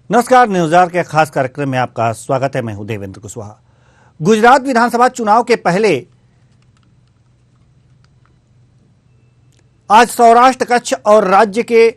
नमस्कार, न्यूज़ के खास कार्यक्रम में आपका स्वागत है। मैं हूं देवेंद्र कुशवाहा। गुजरात विधानसभा चुनाव के पहले आज सौराष्ट्र, कच्छ और राज्य के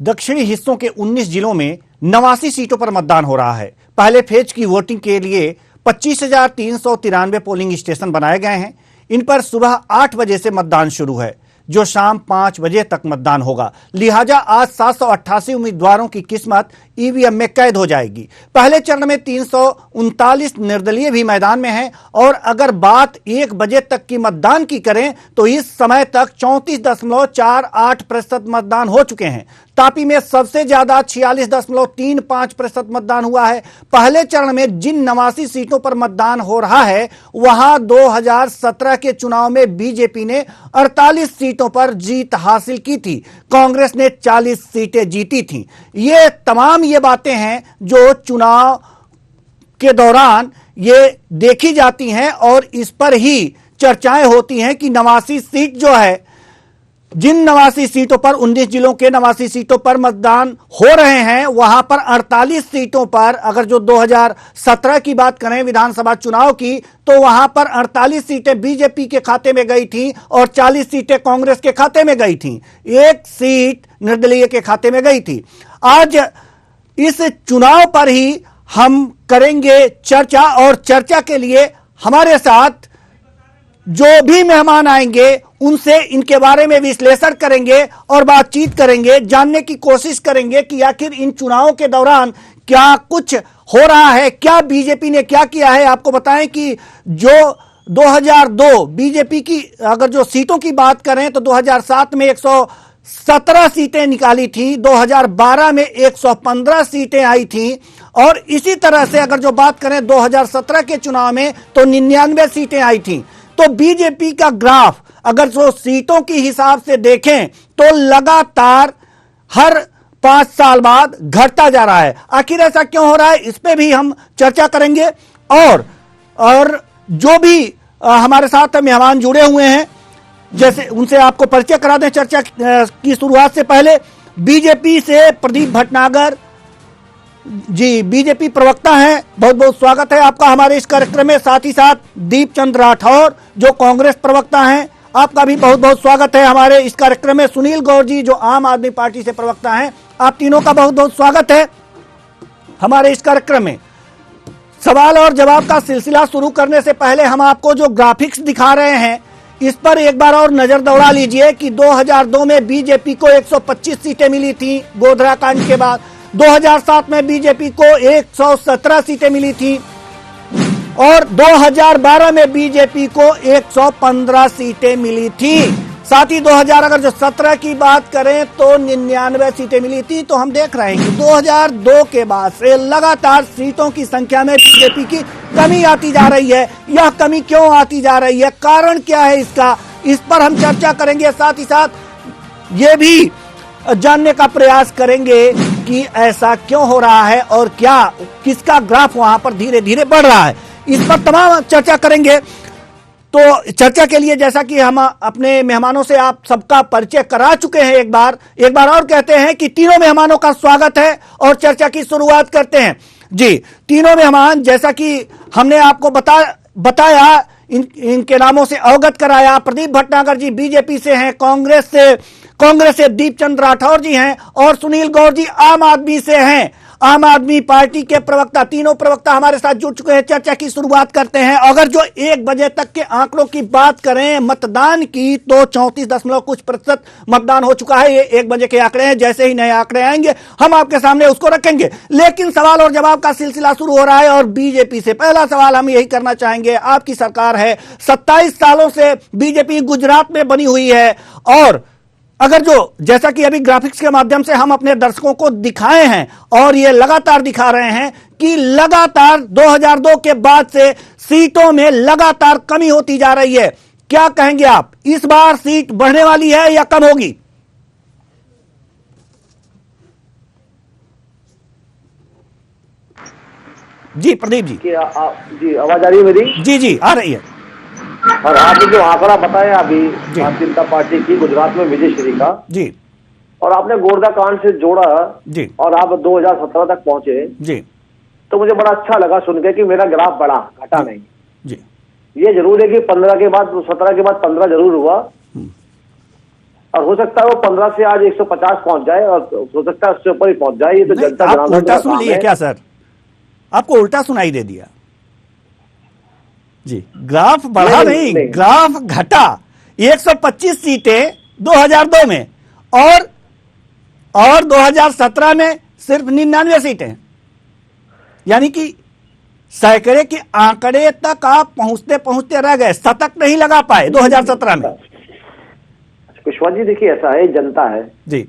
दक्षिणी हिस्सों के 19 जिलों में 89 सीटों पर मतदान हो रहा है। पहले फेज की वोटिंग के लिए 25,393 पोलिंग स्टेशन बनाए गए हैं। इन पर सुबह 8 बजे से मतदान शुरू है, जो शाम 5 बजे तक मतदान होगा। लिहाजा आज 788 उम्मीदवारों की किस्मत ईवीएम में कैद हो जाएगी। पहले चरण में 339 निर्दलीय भी मैदान में हैं और अगर बात 1 बजे तक की मतदान की करें तो इस समय तक 34.48% मतदान हो चुके हैं। तापी में सबसे ज्यादा 46.35% मतदान हुआ है। पहले चरण में जिन 89 सीटों पर मतदान हो रहा है, वहां 2017 के चुनाव में बीजेपी ने 48 सीटों पर जीत हासिल की थी, कांग्रेस ने 40 सीटें जीती थीं। ये तमाम ये बातें हैं जो चुनाव के दौरान ये देखी जाती हैं और इस पर ही चर्चाएं होती हैं कि 89 सीट जो है, जिन 89 सीटों पर 19 जिलों के 89 सीटों पर मतदान हो रहे हैं, वहां पर 48 सीटों पर अगर जो 2017 की बात करें विधानसभा चुनाव की, तो वहां पर 48 सीटें बीजेपी के खाते में गई थी और 40 सीटें कांग्रेस के खाते में गई थी। 1 सीट निर्दलीय के खाते में गई थी। आज इस चुनाव पर ही हम करेंगे चर्चा और चर्चा के लिए हमारे साथ जो भी मेहमान आएंगे उनसे इनके बारे में विश्लेषण करेंगे और बातचीत करेंगे, जानने की कोशिश करेंगे कि आखिर इन चुनावों के दौरान क्या कुछ हो रहा है, क्या बीजेपी ने क्या किया है। आपको बताएं कि जो 2002 बीजेपी की अगर जो सीटों की बात करें तो 2007 में 117 सीटें निकाली थी, 2012 में 115 सीटें आई थी और इसी तरह से अगर जो बात करें 2017 के चुनाव में तो 99 सीटें आई थी। तो बीजेपी का ग्राफ अगर जो सीटों की हिसाब से देखें तो लगातार हर 5 साल बाद घटता जा रहा है। आखिर ऐसा क्यों हो रहा है, इस पे भी हम चर्चा करेंगे। और जो भी हमारे साथ मेहमान जुड़े हुए हैं, जैसे उनसे आपको परिचय करा दें चर्चा की शुरुआत से पहले। बीजेपी से प्रदीप भटनागर जी, बीजेपी प्रवक्ता हैं, बहुत बहुत स्वागत है आपका हमारे इस कार्यक्रम में। साथ ही साथ दीपचंद राठौर जो कांग्रेस प्रवक्ता हैं, आपका भी बहुत बहुत स्वागत है हमारे इस कार्यक्रम में। सुनील गौर जी जो आम आदमी पार्टी से प्रवक्ता हैं, आप तीनों का बहुत बहुत स्वागत है हमारे इस कार्यक्रम में। सवाल और जवाब का सिलसिला शुरू करने से पहले हम आपको जो ग्राफिक्स दिखा रहे हैं इस पर एक बार और नजर दौड़ा लीजिए कि 2002 में बीजेपी को 125 सीटें मिली थी गोधरा कांड के बाद। 2007 में बीजेपी को 117 सीटें मिली थी और 2012 में बीजेपी को 115 सीटें मिली थी। साथ ही 2017 की बात करें तो 99 सीटें मिली थी। तो हम देख रहे हैं कि 2002 के बाद से लगातार सीटों की संख्या में बीजेपी की कमी आती जा रही है। यह कमी क्यों आती जा रही है, कारण क्या है इसका, इस पर हम चर्चा करेंगे। साथ ही साथ ये भी जानने का प्रयास करेंगे कि ऐसा क्यों हो रहा है और क्या किसका ग्राफ वहां पर धीरे धीरे बढ़ रहा है, इस पर तमाम चर्चा करेंगे। तो चर्चा के लिए जैसा कि हम अपने मेहमानों से आप सबका परिचय करा चुके हैं, एक बार और कहते हैं कि तीनों मेहमानों का स्वागत है और चर्चा की शुरुआत करते हैं। जी, तीनों मेहमान जैसा कि हमने आपको बताया, इनके नामों से अवगत कराया। प्रदीप भटनागर जी बीजेपी से हैं, कांग्रेस से दीपचंद राठौर जी हैं और सुनील गौर जी आम आदमी से हैं, आम आदमी पार्टी के प्रवक्ता। तीनों प्रवक्ता हमारे साथ जुड़ चुके हैं। चर्चा की शुरुआत करते हैं। अगर जो 1 बजे तक के आंकड़ों की बात करें मतदान की तो 34% मतदान हो चुका है। ये 1 बजे के आंकड़े हैं, जैसे ही नए आंकड़े आएंगे हम आपके सामने उसको रखेंगे। लेकिन सवाल और जवाब का सिलसिला शुरू हो रहा है और बीजेपी से पहला सवाल हम यही करना चाहेंगे। आपकी सरकार है, 27 सालों से बीजेपी गुजरात में बनी हुई है और अगर जो जैसा कि अभी ग्राफिक्स के माध्यम से हम अपने दर्शकों को दिखाए हैं और ये लगातार दिखा रहे हैं कि लगातार 2002 के बाद से सीटों में लगातार कमी होती जा रही है। क्या कहेंगे आप, इस बार सीट बढ़ने वाली है या कम होगी? जी प्रदीप जी। जी आवाज आ रही है मेरी? जी आ रही है। और आपने जो आंकड़ा बताया अभी भारतीय जनता पार्टी की गुजरात में विजय श्री का, जी और आपने गोरदा कांड से जोड़ा जी और आप 2017 तक पहुंचे, जी तो मुझे बड़ा अच्छा लगा सुन के कि मेरा ग्राफ बढ़ा, घटा नहीं। जी ये जरूर है कि 15 के बाद 17 के बाद 15 जरूर हुआ, और हो सकता है वो 15 से आज 150 पहुंच जाए, और हो सकता है उससे ऊपर ही पहुंच जाए। ये तो नहीं, जनता आप जनार्दन उल्टा का सुन काम लिए है। क्या सर? आपको उल्टा सुनाई दे दिया जी। ग्राफ बढ़ा नहीं, ग्राफ घटा। 125 सीटें 2002 में और 2017 में सिर्फ 99 सीटें, यानी कि सैकड़े के आंकड़े तक आप पहुंचते पहुंचते रह गए, शतक नहीं लगा पाए 2017 में। कुशवाहा जी देखिए, ऐसा है, जनता है जी,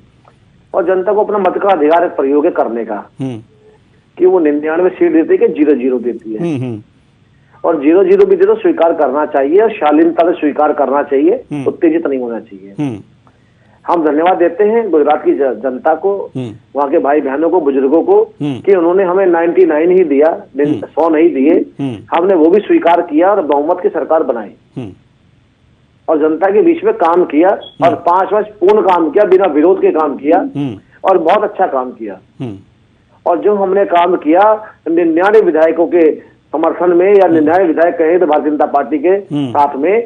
और जनता को अपना मत का अधिकार प्रयोग है करने का, कि वो 99 सीट देती है कि 0-0 देती है, और 0-0 भी दे तो स्वीकार करना चाहिए, और शालीनता से स्वीकार करना चाहिए, उत्तेजित नहीं होना चाहिए। हम धन्यवाद देते हैं गुजरात की जनता को, वहाँ के भाई बहनों को, बुजुर्गों को, कि उन्होंने हमें 99 ही दिया, 100 नहीं दिए। हमने वो भी स्वीकार किया और बहुमत की सरकार बनाई और जनता के बीच में काम किया, और 5 वर्ष पूर्ण काम किया, बिना विरोध के काम किया, और बहुत अच्छा काम किया। और जो हमने काम किया 99 विधायकों के समर्थन में, या 99 विधायक कहे तो भारतीय जनता पार्टी के साथ में,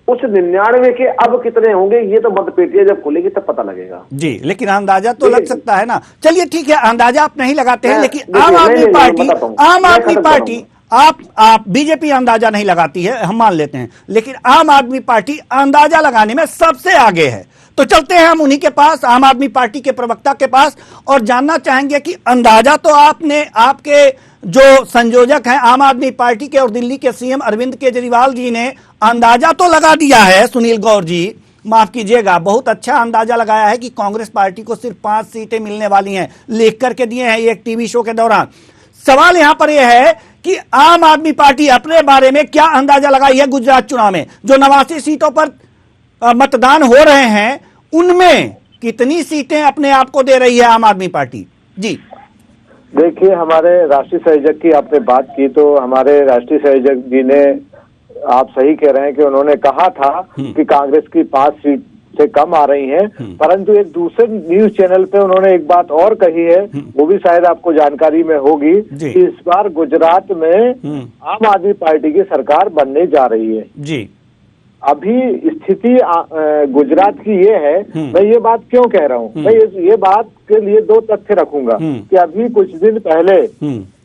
उस 99 के अब कितने होंगे ये तो मतपेटियां जब खुलेगी तब पता लगेगा जी। लेकिन अंदाजा तो लग सकता है ना। चलिए ठीक है, अंदाजा आप नहीं लगाते हैं, लेकिन देखिए, आम आदमी मैं पार्टी, बताता हूं, आम मैं आदमी खत्म पार्टी, आप बीजेपी अंदाजा नहीं लगाती है, हम मान लेते हैं, लेकिन आम आदमी पार्टी अंदाजा लगाने में सबसे आगे है। तो चलते हैं हम उन्हीं के पास, आम आदमी पार्टी के प्रवक्ता के पास, और जानना चाहेंगे कि अंदाजा तो आपने, आपके जो संयोजक हैं आम आदमी पार्टी के और दिल्ली के सीएम अरविंद केजरीवाल जी ने अंदाजा तो लगा दिया है। सुनील गौर जी माफ कीजिएगा, बहुत अच्छा अंदाजा लगाया है कि कांग्रेस पार्टी को सिर्फ 5 सीटें मिलने वाली हैं, लिख करके दिए हैं एक टीवी शो के दौरान। सवाल यहां पर यह है कि आम आदमी पार्टी अपने बारे में क्या अंदाजा लगाई है गुजरात चुनाव में? जो 89 सीटों पर मतदान हो रहे हैं, उनमें कितनी सीटें अपने आप को दे रही है आम आदमी पार्टी? जी देखिए, हमारे राष्ट्रीय संयोजक की आपने बात की, तो हमारे राष्ट्रीय संयोजक जी ने, आप सही कह रहे हैं कि उन्होंने कहा था कि कांग्रेस की 5 सीट से कम आ रही हैं, परंतु एक दूसरे न्यूज चैनल पे उन्होंने एक बात और कही है, वो भी शायद आपको जानकारी में होगी, कि इस बार गुजरात में आम आदमी पार्टी की सरकार बनने जा रही है। जी, अभी स्थिति गुजरात की ये है, मैं ये बात क्यों कह रहा हूँ, मैं ये बात के लिए 2 तथ्य रखूंगा कि अभी कुछ दिन पहले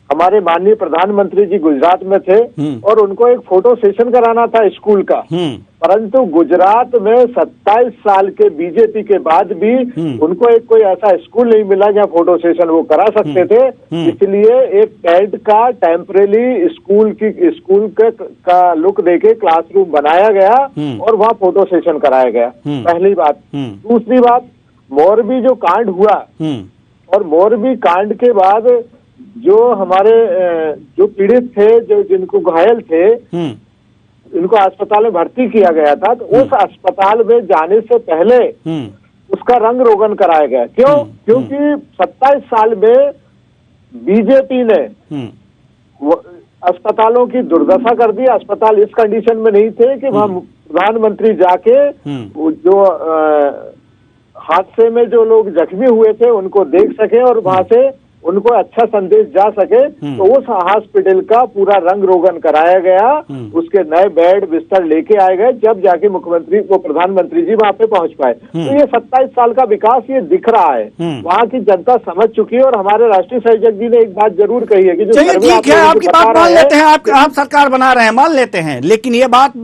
हमारे माननीय प्रधानमंत्री जी गुजरात में थे और उनको एक फोटो सेशन कराना था स्कूल का, परंतु गुजरात में 27 साल के बीजेपी के बाद भी उनको एक कोई ऐसा स्कूल नहीं मिला जहाँ फोटो सेशन वो करा सकते थे, इसलिए एक टेंट का टेम्परेरी स्कूल का लुक देके क्लासरूम बनाया गया और वहाँ फोटो सेशन कराया गया। पहली बात। दूसरी बात, मोरबी जो कांड हुआ, और मोरबी कांड के बाद जो हमारे जो पीड़ित थे, जो जिनको घायल थे, इनको अस्पताल में भर्ती किया गया था, तो उस अस्पताल में जाने से पहले उसका रंग रोगन कराया गया। क्यों? क्योंकि 27 साल में बीजेपी ने अस्पतालों की दुर्दशा कर दी। अस्पताल इस कंडीशन में नहीं थे कि वहां प्रधानमंत्री जाके जो हादसे में जो लोग जख्मी हुए थे उनको देख सके और वहां से उनको अच्छा संदेश जा सके, तो उस हॉस्पिटल का पूरा रंग रोगन कराया गया, उसके नए बेड बिस्तर लेके आए गए, जब जाके प्रधानमंत्री जी वहां पे पहुंच पाए। तो ये 27 साल का विकास ये दिख रहा है, वहां की जनता समझ चुकी है। और हमारे राष्ट्रीय संयोजक जी ने एक बात जरूर कही है कि जो चलिए ठीक है, आपकी बात मान लेते हैं, आप सरकार बना रहे हैं, मान लेते हैं, लेकिन ये बात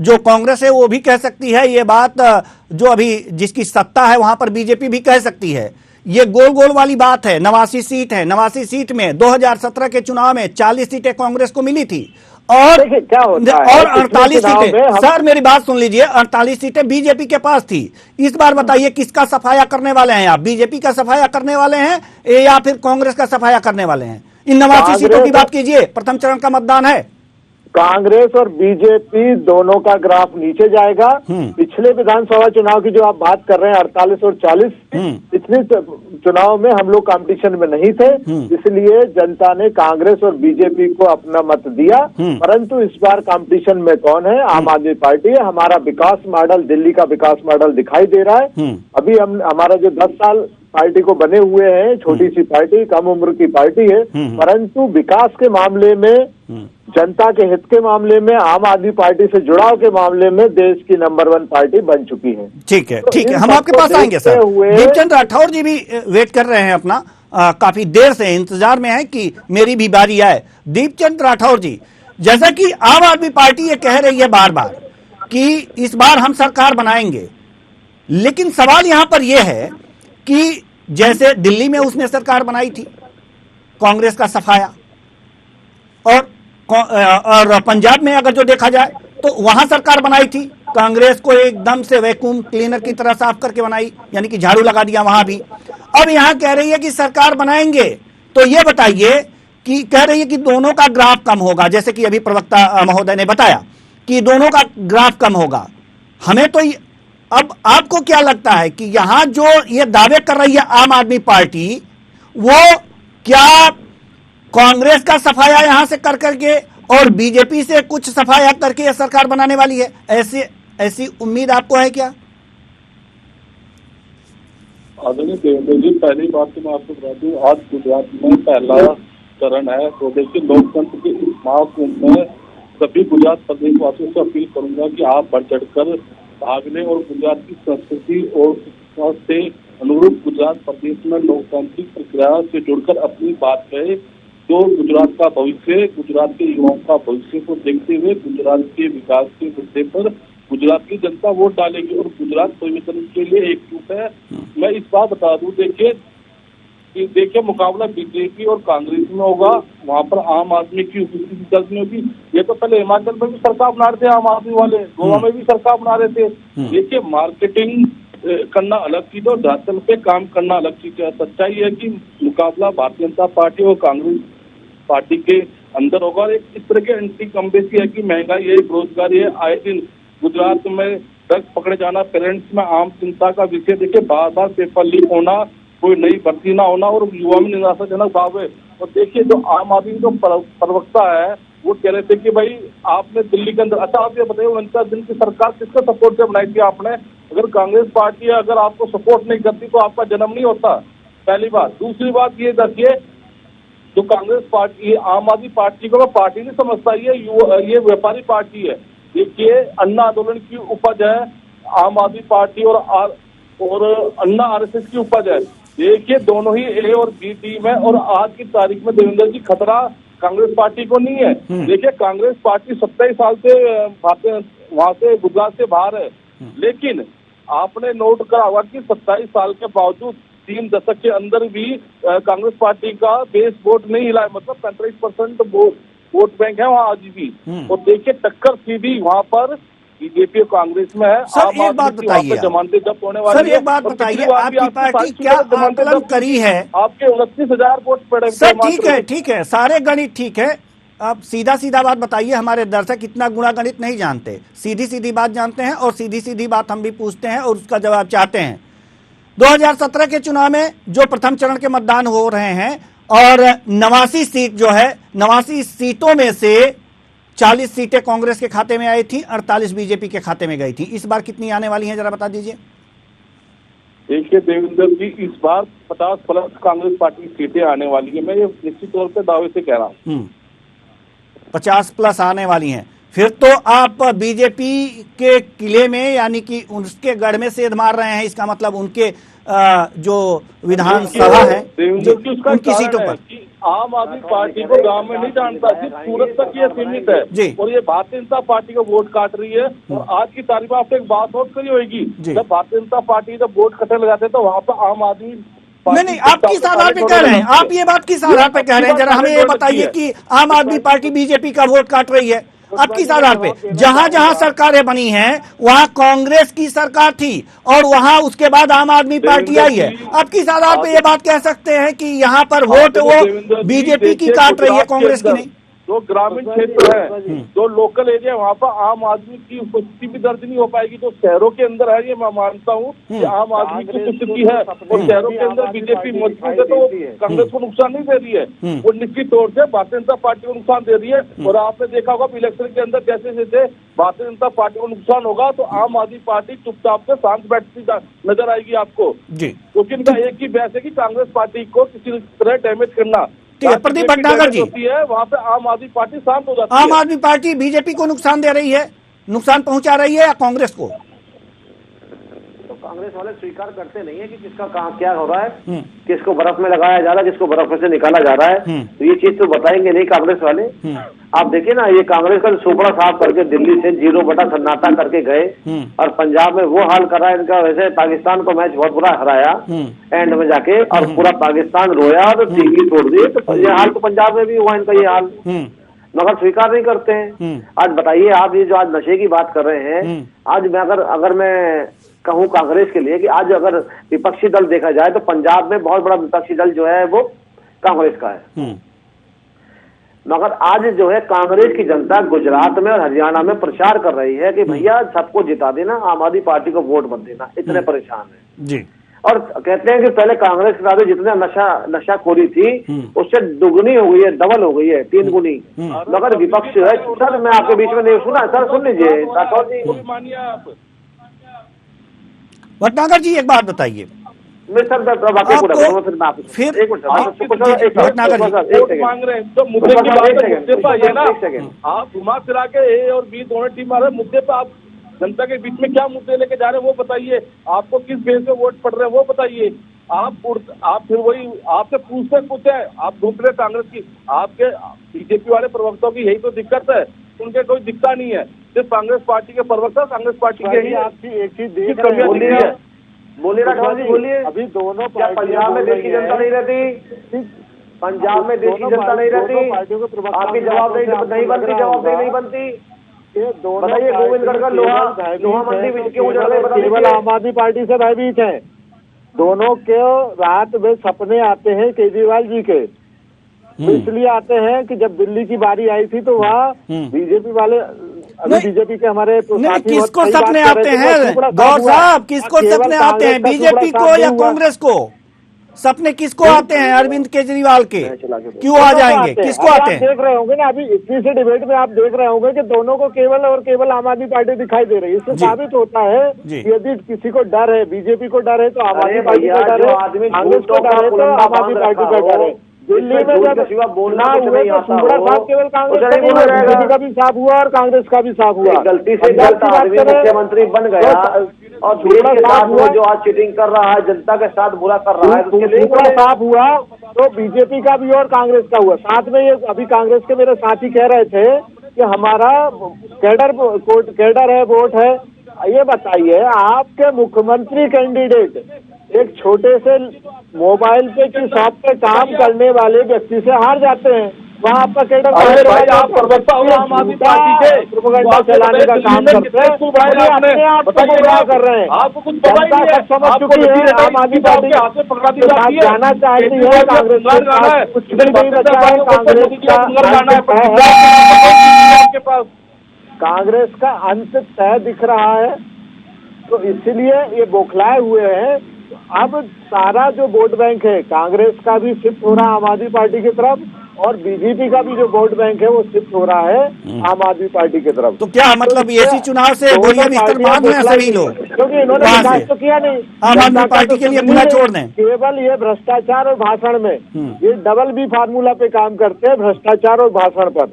जो कांग्रेस है वो भी कह सकती है, ये बात जो अभी जिसकी सत्ता है वहां पर बीजेपी भी कह सकती है। ये गोल गोल वाली बात है। 89 सीट है, 89 सीट में 2017 के चुनाव में 40 सीटें कांग्रेस को मिली थी, और 48 सीटें, सर मेरी बात सुन लीजिए, 48 सीटें बीजेपी के पास थी। इस बार बताइए किसका सफाया करने वाले हैं आप? बीजेपी का सफाया करने वाले हैं या फिर कांग्रेस का सफाया करने वाले हैं? इन 89 सीटों की बात कीजिए, प्रथम चरण का मतदान है। कांग्रेस और बीजेपी दोनों का ग्राफ नीचे जाएगा। पिछले विधानसभा चुनाव की जो आप बात कर रहे हैं 48 और 40, पिछले चुनाव में हम लोग कंपटीशन में नहीं थे, इसलिए जनता ने कांग्रेस और बीजेपी को अपना मत दिया। परंतु इस बार कंपटीशन में कौन है? आम आदमी पार्टी है। हमारा विकास मॉडल, दिल्ली का विकास मॉडल दिखाई दे रहा है। अभी हमारा जो 10 साल पार्टी को बने हुए हैं, छोटी सी पार्टी, कम उम्र की पार्टी है, परंतु विकास के मामले में, जनता के हित के मामले में, आम आदमी पार्टी से जुड़ाव के मामले में देश की नंबर 1 पार्टी बन चुकी है। ठीक है, ठीक है, हम आपके पास आएंगे सर। दीपचंद राठौर जी भी वेट कर रहे हैं अपना, काफी देर से इंतजार में है कि मेरी भी बारी आए। दीपचंद राठौर जी, जैसा कि आम आदमी पार्टी ये कह रही है बार बार कि इस बार हम सरकार बनाएंगे, लेकिन सवाल यहां पर यह है कि जैसे दिल्ली में उसने सरकार बनाई थी कांग्रेस का सफाया, और पंजाब में अगर जो देखा जाए तो वहां सरकार बनाई थी कांग्रेस को एकदम से वैक्यूम क्लीनर की तरह साफ करके बनाई, यानी कि झाड़ू लगा दिया वहां भी। अब यहां कह रही है कि सरकार बनाएंगे, तो ये बताइए कि कह रही है कि दोनों का ग्राफ कम होगा, जैसे कि अभी प्रवक्ता महोदय ने बताया कि दोनों का ग्राफ कम होगा। हमें तो अब आपको क्या लगता है कि यहां जो ये दावे कर रही है आम आदमी पार्टी, वो क्या कांग्रेस का सफाया यहां से कर करके और बीजेपी से कुछ सफाया करके यह सरकार बनाने वाली है? ऐसी उम्मीद आपको है क्या? आदरणीय देवेंद्र जी, पहली बात तो मैं आपको बता दूं, आज गुजरात में पहला चरण है। तो देखिए, लोकतंत्र के इस महाकुंभ में सभी गुजरात प्रदेश वासियों से अपील करूंगा कि आप बढ़ चढ़कर भाग लें और गुजरात की संस्कृति और से अनुरूप गुजरात प्रदेश में लोकतांत्रिक प्रक्रिया से जुड़कर अपनी बात कहे। जो गुजरात का भविष्य, गुजरात के युवाओं का भविष्य को देखते हुए गुजरात के विकास के मुद्दे पर गुजरात की जनता वोट डालेगी और गुजरात परिवर्तन के लिए एकजुट है। मैं इस बात बता दूं, देखिए मुकाबला बीजेपी और कांग्रेस में होगा, वहां पर आम आदमी की उपस्थिति दर्ज नहीं होगी। ये तो पहले हिमाचल में भी सरकार बना रहे थे आम आदमी वाले, गोवा में भी सरकार बना रहे थे। देखिए, मार्केटिंग करना अलग चीज और धरातल पे काम करना अलग चीज है। सच्चाई है कि मुकाबला भारतीय जनता पार्टी और कांग्रेस पार्टी के अंदर होगा। और एक इस तरह के एंटी कम्बेसी है कि महंगाई है, बेरोजगारी है, आए दिन गुजरात में ड्रग्स पकड़े जाना पेरेंट्स में आम चिंता का विषय। देखिए, बार बार पेपर लीक होना, कोई नई भर्ती ना होना और युवा में निराशाजनक भाव है। और देखिए, जो आम आदमी जो प्रवक्ता है वो कह रहे थे कि भाई आपने दिल्ली के अंदर, अच्छा आप ये बताइए 49 दिन की सरकार किसका सपोर्ट से बनाई थी आपने? अगर कांग्रेस पार्टी अगर आपको सपोर्ट नहीं करती तो आपका जन्म नहीं होता, पहली बात। दूसरी बात ये देखिए, जो कांग्रेस पार्टी, आम आदमी पार्टी को पार्टी नहीं समझता, ये व्यापारी पार्टी है। देखिए, अन्ना आंदोलन की उपज है आम आदमी पार्टी और अन्ना आरएसएस की उपज है। देखिए, दोनों ही ए और बी टीम है और आज की तारीख में देवेंद्र जी खतरा कांग्रेस पार्टी को नहीं है। देखिए, कांग्रेस पार्टी 27 साल से वहां से गुजरात से बाहर है, लेकिन आपने नोट करा होगा कि 27 साल के बावजूद 3 दशक के अंदर भी कांग्रेस पार्टी का बेस वोट नहीं हिला है, मतलब 35% वोट बैंक है वहाँ आज भी। और देखिए, टक्कर सीधी वहाँ पर बीजेपी और कांग्रेस में है। सर एक बात बताइए, जमानतें जब्त होने वाली सर एक बात बताइए, आपकी पार्टी क्या आकलन करी है? आपके 29,000 वोट पड़े। सर ठीक है, सारे गणित ठीक है। अब सीधा बात बताइए, हमारे दर्शक इतना गुणा गणित नहीं जानते, सीधी बात जानते हैं और सीधी बात हम भी पूछते हैं और उसका जवाब चाहते हैं। 2017 के चुनाव में जो प्रथम चरण के मतदान हो रहे हैं और 89 सीट जो है, 89 सीटों में से 40 सीटें कांग्रेस के खाते में आई थी, 48 बीजेपी के खाते में गई थी। इस बार कितनी आने वाली हैं जरा बता दीजिए। देखिए देवेंद्र जी, इस बार 50+ कांग्रेस पार्टी की सीटें आने वाली है। मैं ये निश्चित तौर पर दावे से कह रहा हूँ 50+ आने वाली हैं। फिर तो आप बीजेपी के किले में, यानी कि उसके गढ़ में सेध मार रहे हैं। इसका मतलब उनके जो विधानसभा है उनकी सीटों पर आम आदमी पार्टी को गांव में नहीं जानता, सिर्फ सूरत तक ये सीमित है और ये भारतीय जनता पार्टी का वोट काट रही है। और आज की तारीख में आपने एक बात और करी होगी, जब भारतीय जनता पार्टी जब वोट कटने लगाते हैं तो वहाँ पर आम आदमी नहीं, आप किस आधार पे कह रहे हैं? आप ये बात किस आधार पे कह रहे हैं? जरा हमें ये बताइए कि आम आदमी पार्टी बीजेपी का वोट काट रही है। आप किस आधार पे? जहां जहां सरकारें बनी हैं वहां कांग्रेस की सरकार थी और वहां उसके बाद आम आदमी पार्टी आई है। आप किस आधार पे ये बात कह सकते हैं कि यहां पर वोट वो बीजेपी की काट रही है, कांग्रेस की नहीं? जो ग्रामीण क्षेत्र है, जो लोकल एरिया है, वहाँ पर आम आदमी की उपस्थिति भी दर्ज नहीं हो पाएगी। जो शहरों के अंदर है, ये मैं मानता हूँ कि आम आदमी की उपस्थिति है, और शहरों के अंदर बीजेपी मजबूत है, तो कांग्रेस को नुकसान नहीं दे रही है, वो निश्चित तौर से भारतीय जनता पार्टी को नुकसान दे रही है। और आपने देखा होगा इलेक्शन के अंदर जैसे जैसे भारतीय जनता पार्टी को नुकसान होगा, तो आम आदमी पार्टी चुपचाप से शांत बैठती नजर आएगी आपको, क्योंकि इनका एक ही बहस है कि कांग्रेस पार्टी को किसी तरह डैमेज करना। प्रदीप भटनागर जी, है वहाँ पे आम आदमी पार्टी शांत हो जाती है। आम आदमी पार्टी बीजेपी को नुकसान दे रही है, नुकसान पहुंचा रही है, या कांग्रेस को? तो कांग्रेस वाले स्वीकार करते नहीं है कि किसका क्या हो रहा है, किसको बर्फ में लगाया जा रहा है, किसको बर्फ में से निकाला जा रहा है, तो ये चीज तो बताएंगे नहीं कांग्रेस वाले। आप देखिए ना, ये कांग्रेस का सुपड़ा साफ करके दिल्ली से 0 सन्नाटा करके गए, और पंजाब में वो हाल करा इनका। वैसे पाकिस्तान को मैच बहुत बुरा हराया एंड में जाके, और पूरा पाकिस्तान रोया और टीवी तोड़ दी। तो ये हाल तो पंजाब में भी हुआ इनका ये हाल, मगर स्वीकार नहीं करते हैं। आज बताइए आप, ये जो आज नशे की बात कर रहे हैं, आज मैं अगर मैं कहूँ कांग्रेस के लिए कि आज अगर विपक्षी दल देखा जाए तो पंजाब में बहुत बड़ा विपक्षी दल जो है वो कांग्रेस का है। मगर आज जो है कांग्रेस की जनता गुजरात में और हरियाणा में प्रचार कर रही है कि भैया सबको जिता देना, आम आदमी पार्टी को वोट मत देना, इतने परेशान है जी। और कहते हैं कि पहले कांग्रेस के साथ जितना नशाखोरी थी उससे दुगनी हो गई है, डबल हो गई है, 3 गुनी। मगर विपक्ष है। सर मैं आपके बीच में नहीं सुना, सर सुन लीजिए राठौर जी, मानिए आप। भटनागर जी एक बात बताइए, मैं सर फिर एक मिनट मांग रहे हैं तो मुद्दे की बात है, मुद्दे पर ये ना आप घुमा फिरा के ए और बी दोनों टीम आ रहे, मुद्दे पर आप जनता के बीच में क्या मुद्दे लेके जा रहे हैं वो बताइए, आपको किस बेस पे वोट पड़ रहे हैं वो बताइए। आप फिर वही आपसे पूछते आप ढूंढ रहे कांग्रेस की, आपके बीजेपी वाले प्रवक्ताओं की यही तो दिक्कत है, उनके कोई दिखता नहीं है, सिर्फ कांग्रेस पार्टी के प्रवक्ता कांग्रेस पार्टी के ही आपकी एक चीज बोलिए राठौर जी, बोलिए। अभी दोनों क्या पंजाब में देश की जनता नहीं रहती? पंजाब में देश की जनता नहीं रहती? आपकी जवाबदेही नहीं बनती, जवाबदेही नहीं बनती। बताइए गोविंदगढ़ का लोहा मंडी क्यों केवल आम आदमी पार्टी से भयभीत है। दोनों के रात में सपने आते हैं केजरीवाल जी के, तो इसलिए आते हैं कि जब दिल्ली की बारी आई थी तो वहाँ बीजेपी वाले, बीजेपी के हमारे किसको सपने आते हैं गौर साहब, किसको सपने आते हैं, बीजेपी को या कांग्रेस को? सपने किसको आते हैं? अरविंद केजरीवाल के क्यों आ जाएंगे, किसको आते हैं? देख रहे होंगे ना अभी इतनी से डिबेट में, आप देख रहे होंगे कि दोनों को केवल और केवल आम आदमी पार्टी दिखाई दे रही है। इससे साबित होता है कि यदि किसी को डर है, बीजेपी को डर है तो आम आदमी पार्टी का डर है, कांग्रेस को डर है तो आम आदमी पार्टी का डर है। दिल्ली में जब बोलना हुए तो सुबह साफ केवल कांग्रेस का नहीं, बीजेपी का भी साफ हुआ और कांग्रेस का भी साफ हुआ। गलती से आदमी मुख्यमंत्री बन गया और दूसरा साफ हुआ जो आज चीटिंग कर रहा है, जनता के साथ बुरा कर रहा है, दूसरा साफ हुआ तो बीजेपी का भी और कांग्रेस का हुआ। साथ में ये अभी कांग्रेस के मेरे साथी कह रहे थे कि हमारा कैडर है, वोट है। ये बताइए, आपके मुख्यमंत्री कैंडिडेट एक छोटे से मोबाइल पे की शॉप पे काम करने वाले व्यक्ति से हार जाते हैं, वहाँ आपका कैडर आप प्रवक्ता हो आम आदमी पार्टी के, प्रोपेगेंडा चलाने का काम करते हैं, अपने आप को गुमराह कर रहे हैं। आपको कुछ पता ही नहीं है, समझ चुकी है आम आदमी पार्टी जाना चाहती है कांग्रेस कुछ भी नहीं बचा है। कांग्रेस का अंत तय दिख रहा है, तो इसलिए ये बौखलाए हुए हैं। अब सारा जो वोट बैंक है कांग्रेस का भी शिफ्ट हो रहा है आम आदमी पार्टी की तरफ, और बीजेपी का भी जो वोट बैंक है वो शिफ्ट हो रहा है आम आदमी पार्टी की तरफ। तो क्या मतलब एसी चुनाव से बोरियत बिस्तर बांध हैं सभी लोग, क्योंकि इन्होंने विकास तो किया नहीं, आम आदमी पार्टी के लिए खुला छोड़ दें। केवल ये भ्रष्टाचार और भाषण में ये डबल बी फार्मूला पे काम करते हैं, भ्रष्टाचार और भाषण पर।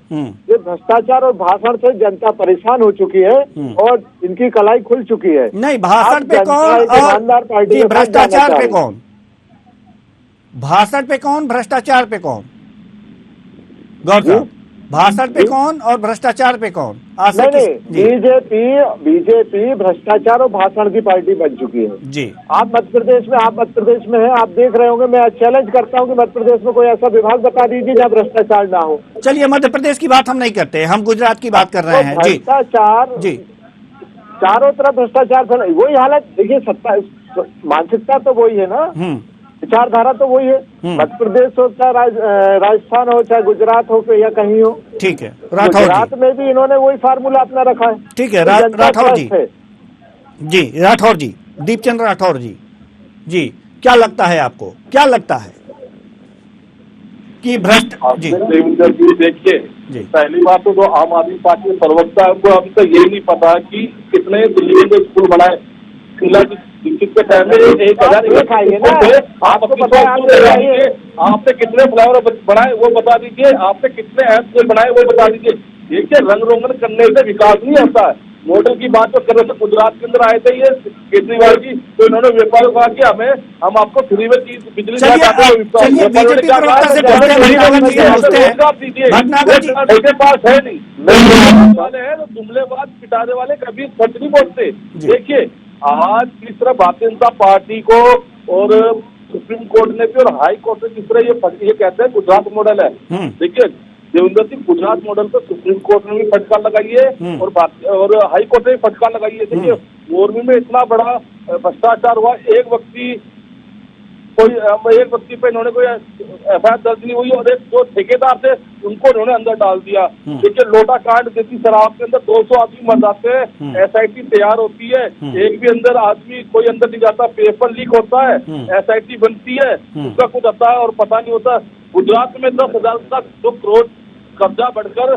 ये भ्रष्टाचार और भाषण से जनता परेशान हो चुकी है और इनकी कलाई खुल चुकी है। नहीं, भाषण पे कौन ईमानदार पार्टी, भ्रष्टाचार पे कौन, भाषण पे कौन, भ्रष्टाचार पे कौन? गौर साहब, भाषण पे कौन और भ्रष्टाचार पे कौन? बीजेपी भ्रष्टाचार और भाषण की पार्टी बन चुकी है जी। आप मध्य प्रदेश में हैं, आप देख रहे होंगे। मैं चैलेंज करता हूं कि मध्य प्रदेश में कोई ऐसा विभाग बता दीजिए जहाँ भ्रष्टाचार ना हो। चलिए, मध्य प्रदेश की बात हम नहीं करते, हम गुजरात की बात कर रहे हैं। भ्रष्टाचार जी, चारों तरफ भ्रष्टाचार, वही हालत। देखिए, सत्ता मानसिकता तो वही है ना, विचारधारा तो वही है। मध्य प्रदेश हो चाहे राजस्थान हो चाहे गुजरात हो या कहीं हो। ठीक है राठौर गुजरात में भी इन्होंने वही फार्मूला अपना रखा है। ठीक है राठौर जी राठौर जी दीपचंद्र राठौर जी क्या लगता है आपको, क्या लगता है कि भ्रष्ट जी देखिए पहली बात तो आम आदमी पार्टी के प्रवक्ता है, उनको अभी तक यही नहीं पता कि कितने दिल्ली में स्कूल बनाए। शिमला दीक्षित के टाइम में 1000 आपने कितने फ्लाईओवर बनाए वो बता दीजिए, आपने कितने एम्स बनाए वो बता दीजिए। देखिए रंग रोगन करने से विकास नहीं होता है। मॉडल की बात तो कर रहे थे, गुजरात के अंदर आए थे ये केजरीवाल जी, तो इन्होंने व्यापार कहा कि हम आपको फ्री में बिजली ऐसे पास है नहीं वाले हैं तो जुमलेबाज पिटाने वाले कभी सच नहीं बोलते। देखिए आज किस तरह भारतीय जनता पार्टी को और सुप्रीम कोर्ट ने भी और हाई कोर्ट ने किस तरह ये कहते हैं गुजरात मॉडल है। देखिए देवेंद्र सिंह गुजरात मॉडल पर सुप्रीम कोर्ट ने भी फटकार लगाई है और हाई कोर्ट ने भी फटकार लगाई है। देखिए मोरबी में इतना बड़ा भ्रष्टाचार हुआ, एक व्यक्ति पे इन्होंने कोई एफआईआर दर्ज नहीं हुई और एक जो ठेकेदार थे उनको इन्होंने अंदर डाल दिया। देखिए लोटा कांड जैसी शराब के अंदर 200 आदमी मर जाते हैं, एसआईटी तैयार होती है, एक भी अंदर आदमी कोई अंदर नहीं जाता, पेपर लीक होता है, एसआईटी बनती है, उसका कुछ आता है और पता नहीं होता। गुजरात में 10,000 तक 2 करोड़ कर्जा बढ़कर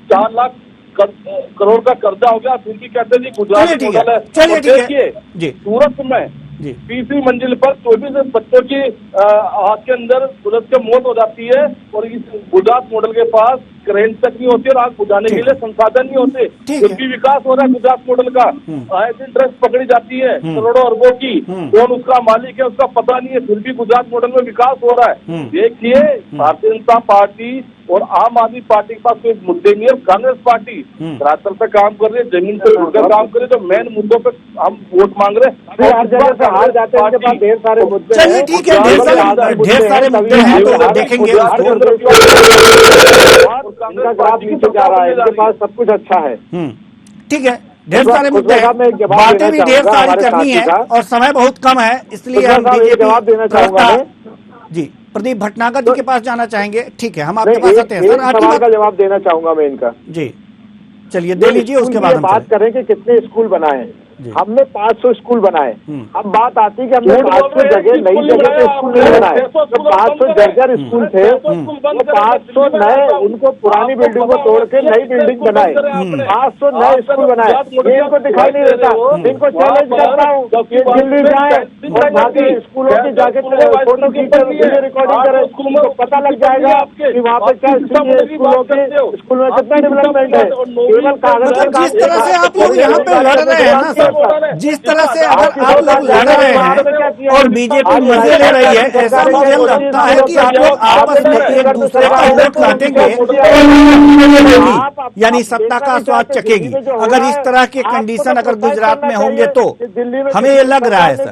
4 लाख करोड़ का कर्जा हो गया, फिर भी कहते हैं जी गुजरात मॉडल है। देखिए सूरत में 30वीं मंजिल पर 24 बच्चों की हाथ के अंदर सूरत से मौत हो जाती है और इस गुजरात मॉडल के पास क्रेन तक नहीं होती और आग बुझाने के लिए संसाधन नहीं होते। फिर भी विकास हो रहा है गुजरात मॉडल का। आए दिन ड्रग्स पकड़ी जाती है करोड़ों अरबों की, कौन उसका मालिक है उसका पता नहीं है, फिर भी गुजरात मॉडल में विकास हो रहा है। देखिए भारतीय जनता पार्टी और आम आदमी पार्टी के पास कोई मुद्दे नहीं है। कांग्रेस पार्टी धरातल पे काम कर रही है, जमीन पे जुड़कर काम कर रही है, जो मेन मुद्दों पे हम वोट मांग रहे हैं। हर जगह से हार जाते हैं, इनके पास ढेर सारे मुद्दे हैं। ठीक है ढेर सारे मुद्दे हैं तो देखेंगे। इनका ग्राफ नीचे जा रहा है, इनके पास सब कुछ अच्छा है। ठीक है ढेर सारे मुद्दे हैं, बातें भी ढेर सारी करनी है और समय बहुत कम है, इसलिए हम जवाब देना चाहूंगा जी प्रदीप भटनागर जी के पास जाना चाहेंगे। ठीक है हम आपके पास आते हैं सर, सवाल का जवाब देना चाहूंगा मैं इनका। जी चलिए दे लीजिए, उसके बाद हम बात करें कि कितने स्कूल बनाए। हमने 500 स्कूल बनाए। अब बात आती है कि हमने 500 जगह नई जगह पे स्कूल नहीं बनाए, तो 500 जर्जर स्कूल थे तो 500 नए, उनको पुरानी बिल्डिंग को तोड़ के नई बिल्डिंग बनाए, 500 नए स्कूल बनाए। ये इनको दिखाई नहीं देता। इनको चैलेंज करता हूँ कि दिल्ली जाए और बाकी स्कूलों की जाके फोटो खींचे, वीडियो रिकॉर्डिंग करे, उनको पता लग जाएगा कि वहाँ पे क्या स्कूलों के स्कूल में कितना डेवलपमेंट है। केवल कागज पर जिस तरह से आप लोग यहाँ पे लड़ रहे हैं ना, जिस तरह से अगर आप लोग लड़ रहे हैं और बीजेपी मजे ले रही है, ऐसा मुझे लगता है कि आप लोग आपस में एक दूसरे का वोट काटेंगे, यानी सत्ता का स्वाद चखेगी। अगर इस तरह के कंडीशन अगर गुजरात में होंगे तो हमें ये लग रहा है सर,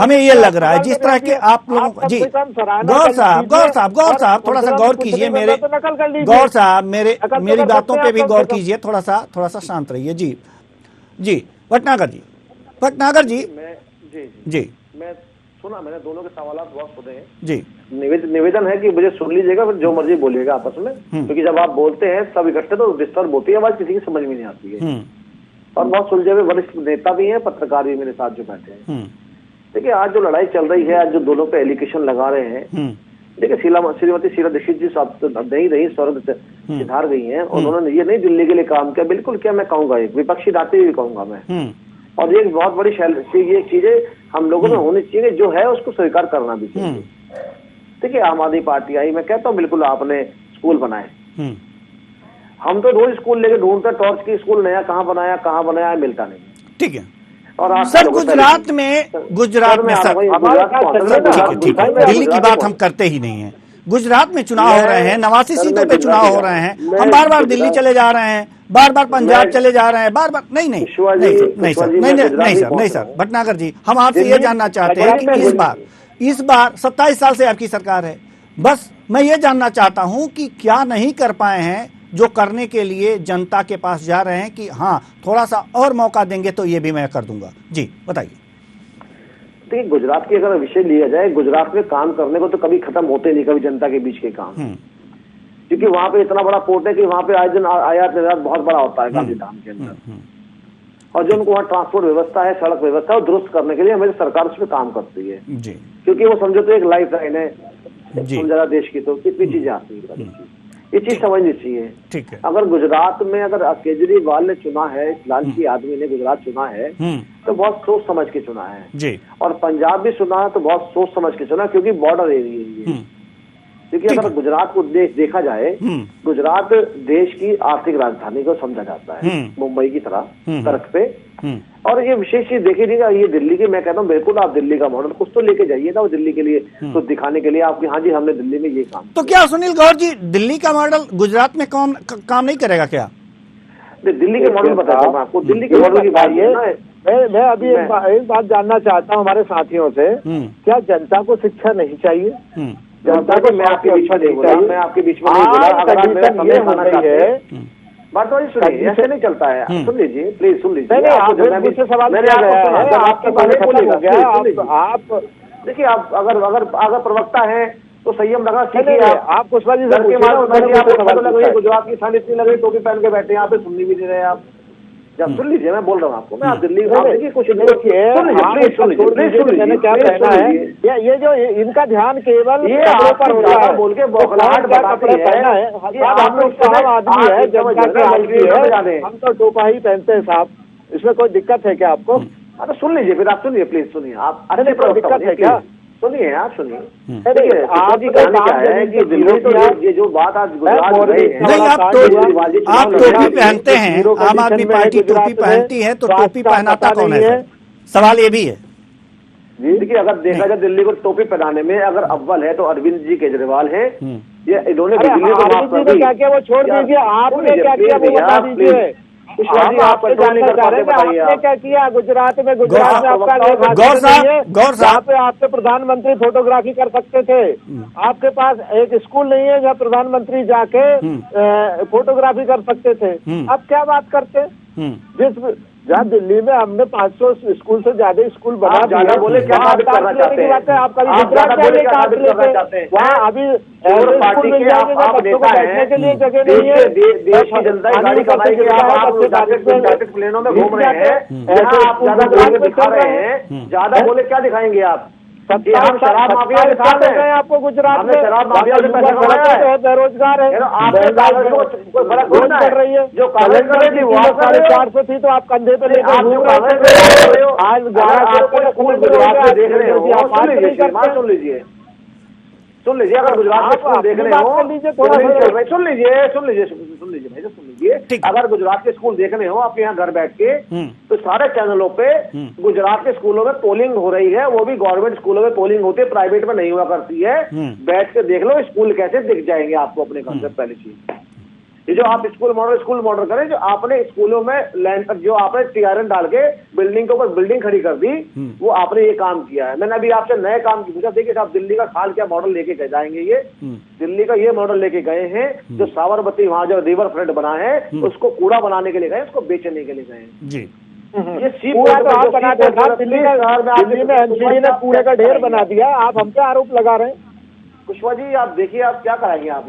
हमें ये लग रहा है जिस तरह के आप लोग। जी गौर साहब थोड़ा सा गौर कीजिए, मेरे गौर साहब मेरी बातों पे भी गौर कीजिए, थोड़ा सा शांत रहिए। जी भटनागर जी मैं सुना, मैंने दोनों के सवाल बहुत सुने हैं जी। निवेदन है कि मुझे सुन लीजिएगा, फिर जो मर्जी बोलिएगा आपस में, क्योंकि जब आप बोलते हैं सब इकट्ठे तो डिस्टर्ब होती है, आवाज किसी की समझ में नहीं आती है और बहुत सुलझे हुए वरिष्ठ नेता भी हैं, पत्रकार भी मेरे साथ जो बैठे हैं। देखिए आज जो लड़ाई चल रही है, आज जो दोनों पे एलिगेशन लगा रहे हैं, देखिए श्रीमती शीला दीक्षित जी नहीं रही, स्वर्ग सिधार गई हैं, उन्होंने ये नहीं दिल्ली के लिए काम किया, बिल्कुल क्या मैं कहूंगा, एक विपक्षी नाते हुए कहूंगा मैं। और ये बहुत बड़ी ये चीजें हम लोगों में होनी चाहिए, जो है उसको स्वीकार करना भी चाहिए। देखिए आम आदमी पार्टी आई, मैं कहता हूँ बिल्कुल आपने स्कूल बनाए, हम तो रोज स्कूल लेके ढूंढते टॉर्च की स्कूल नया कहाँ बनाया मिलता नहीं। ठीक है और सर गुजरात में सर ठीक है दिल्ली की बात हम करते ही नहीं है। गुजरात में चुनाव हो रहे हैं, 89 सीटों पे चुनाव हो रहे हैं, हम बार बार दिल्ली चले जा रहे हैं, बार बार पंजाब चले जा रहे हैं, बार बार नहीं सर भटनागर जी, हम आपसे ये जानना चाहते हैं कि इस बार 27 साल से आपकी सरकार है, बस मैं ये जानना चाहता हूं कि क्या नहीं कर पाए हैं जो करने के लिए जनता के पास जा रहे हैं कि हाँ थोड़ा सा और मौका देंगे तो ये भी मैं कर दूंगा। जी बताइए। देखिए गुजरात की अगर विषय लिया जाए, गुजरात में काम करने को तो कभी खत्म होते नहीं, कभी जनता के बीच के काम, क्योंकि वहां पे इतना बड़ा पोर्ट है कि वहां पे आयोजन आयात निर्यात बहुत बड़ा होता है गांधीधाम के अंदर, और जो उनको वहाँ ट्रांसपोर्ट व्यवस्था है, सड़क व्यवस्था है, दुरुस्त करने के लिए हमें सरकार उसमें काम करती है जी, क्योंकि वो समझो तो एक लाइफ लाइन है समझा देश की, तो कितनी चीजें आती है, ये चीज समझनी चाहिए। ठीक है। अगर गुजरात में अगर केजरीवाल ने चुना है, लालची आदमी ने गुजरात चुना है, तो बहुत सोच समझ के चुना है जी, और पंजाब भी चुना है तो बहुत सोच समझ के चुना, क्योंकि बॉर्डर एरिया है। क्योंकि अगर गुजरात को देखा जाए, गुजरात देश की आर्थिक राजधानी को समझा जाता है, मुंबई की तरह तर्क पे, और ये विशेष चीज देखी नहीं, ये दिल्ली की, मैं कहता हूँ बिल्कुल आप दिल्ली का मॉडल कुछ तो लेके जाइए ना, वो दिल्ली के लिए कुछ दिखाने के लिए आपकी, हाँ जी हमने दिल्ली में ये काम। तो क्या सुनील गौर जी दिल्ली का मॉडल गुजरात में काम नहीं करेगा क्या? दिल्ली के मॉडल बताता हूँ आपको, दिल्ली के मॉडल की बात है। मैं अभी एक बात जानना चाहता हूँ हमारे साथियों से, क्या जनता को शिक्षा नहीं चाहिए? जनता को मैं आपके बीच में नहीं बोला, मैं आपके बीच में नहीं बोला, अगर आप मेरा समय खाना चाहते हैं, बात तो सुनिए, ऐसे नहीं चलता है, सुन लीजिए प्लीज, सुन लीजिए। आप देखिए, आप अगर प्रवक्ता है तो संयम रखना सीखिए। आप पुष्पा जी सर के गुजरात की शान इतनी लग रही, टोपी पहन के बैठे हैं, यहाँ पे सुननी भी नहीं रहे आप। जब सुन लीजिए, मैं बोल रहा हूँ आपको, मैं आप दिल्ली कुछ मैंने क्या कहना है, ये जो इनका ध्यान केवल पर हो रहा है, बोल के बौखलाहट बताते हैं, हम लोग आदमी है, जनता के आदमी है, हम तो टोपा ही पहनते हैं साहब, इसमें कोई दिक्कत है क्या आपको? अरे सुन लीजिए, फिर आप सुनिए प्लीज, सुनिए आप, अच्छे पर दिक्कत है क्या? सुनिए आप, सुनिए आप जी कहना क्या है कि दिल्ली तो ये जो बात आज गुजरात नहीं, आप टोपी पहनते हैं, आम आदमी पार्टी टोपी पहनती है, तो टोपी पहनाता कौन है? सवाल ये भी है। देखिए, अगर देखा जाए दिल्ली को टोपी पहनाने में अगर अव्वल है तो अरविंद जी केजरीवाल है, ये इन्होंने क्या किया वो छोड़ दीजिए, आपने क्या किया वो बता दीजिए। आप आपने क्या किया गुजरात में? गुजरात में आपका जहाँ पे आपके प्रधानमंत्री फोटोग्राफी कर सकते थे, आपके पास एक स्कूल नहीं है जहाँ प्रधानमंत्री जाके फोटोग्राफी कर सकते थे। अब क्या बात करते? जहाँ दिल्ली में हमने 500 स्कूल से ज्यादा स्कूल बना दिया, बोले क्या करना चाहते हैं आप? वहाँ अभी स्कूल मिल जाएंगे, बच्चों को बैठने के लिए जगह नहीं है, देश की जनता गाड़ी कमाएगी, आप प्लेनों में घूम रहे हैं, आप ज्यादा दिखा रहे हैं, ज्यादा बोले क्या दिखाएंगे आप? हम शराब माफिया के साथ हैं, आपको गुजरात में शराब माफिया से पैसा बेरोजगार है, कोई फर्क पड़ रही है, जो कागज कर रही थी वो 450 थी, तो आप कंधे पे लेकर आज स्कूल गुजरात में देख रहे हो, सुन लीजिए, अगर गुजरात में स्कूल देख रहे हो, सुन लीजिए, अगर गुजरात के स्कूल देखने हो आपके यहाँ घर बैठ के, तो सारे चैनलों पे गुजरात के स्कूलों में पोलिंग हो रही है, वो भी गवर्नमेंट स्कूलों में पोलिंग होती है, प्राइवेट में नहीं हुआ करती है। बैठ के देख लो स्कूल कैसे दिख जाएंगे आपको अपने घर से। पहली चीज ये जो आप स्कूल मॉडल करें, जो आपने स्कूलों में लैंड, जो आपने टीआरएन डाल के बिल्डिंग के ऊपर बिल्डिंग खड़ी कर दी, वो आपने ये काम किया है। मैंने अभी आपसे नए काम की पूछा, देखिए आप दिल्ली का हाल क्या मॉडल लेके जाएंगे? ये दिल्ली का ये मॉडल लेके गए हैं, जो साबरमती वहां जो रिवर फ्रंट बना है उसको कूड़ा बनाने के लिए गए, उसको बेचने के लिए गए जी। ये कूड़ा तो आप बनाते था दिल्ली में, एमसीडी ने कूड़े का ढेर बना दिया, आप हम पे आरोप लगा रहे हैं। पुष्पा जी आप देखिए, आप क्या कराएंगे आप?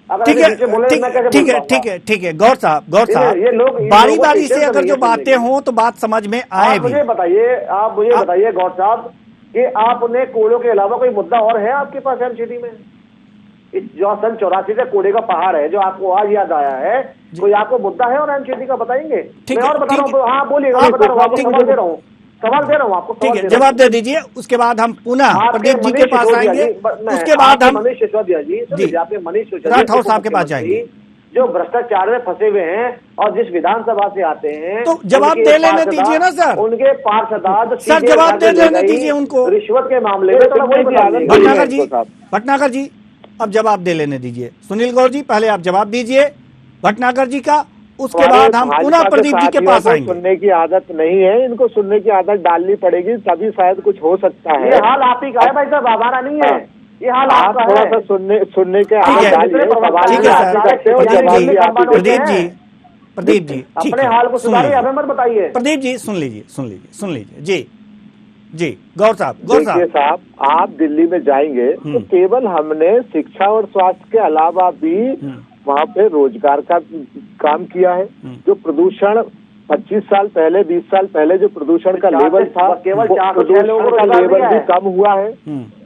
ठीक है गौर साहब, ये लोग बारी से अगर जो बातें हों तो बात समझ में आए। मुझे बताइए गौर साहब कि आपने कूड़ों के अलावा कोई मुद्दा और है आपके पास एमसीडी में? जो सन 84 से कूड़े का पहाड़ है, जो आपको आज याद आया है, कोई आपको मुद्दा है और एमसीडी का बताएंगे? मैं और बता रहा हूँ, हाँ बोलिएगा, सवाल दे रहा हूँ आपको। ठीक है, जवाब दे दीजिए, उसके बाद हम पुनः प्रदीप जी के पास आएंगे, उसके बाद हम मनीष सिसोदिया जी, आपके मनीष राठौर साहब के पास जाएंगे, जो भ्रष्टाचार में फंसे हुए हैं और जिस विधानसभा से आते हैं, तो जवाब दे लेने दीजिए ना सर। उनके पार्षद सर जवाब दे लेने दीजिए उनको, रिश्वत के मामले में। भटनागर जी अब जवाब दे लेने दीजिए। सुनील गौर जी पहले आप जवाब दीजिए भटनागर जी का, उसके बाद हम पुनः प्रदीप जी के पास आएंगे। सुनने की आदत नहीं है, इनको सुनने की आदत डालनी पड़ेगी, तभी शायद कुछ हो सकता है। ये हाल आप ही का है भाई साहब, हमारा नहीं है ये हाल। आप थोड़ा सा सुनने के प्रदीप जी अपने हाल को सुधारिए, हमें मत बताइए। प्रदीप जी सुन लीजिए जी। जी गौर साहब, देखिए साहब, आप दिल्ली में जाएंगे तो केवल हमने शिक्षा और स्वास्थ्य के अलावा भी वहाँ पे रोजगार का काम किया है। जो प्रदूषण 25 साल पहले 20 साल पहले जो प्रदूषण का लेवल था, केवल प्रदूषण का लेवल भी कम हुआ है।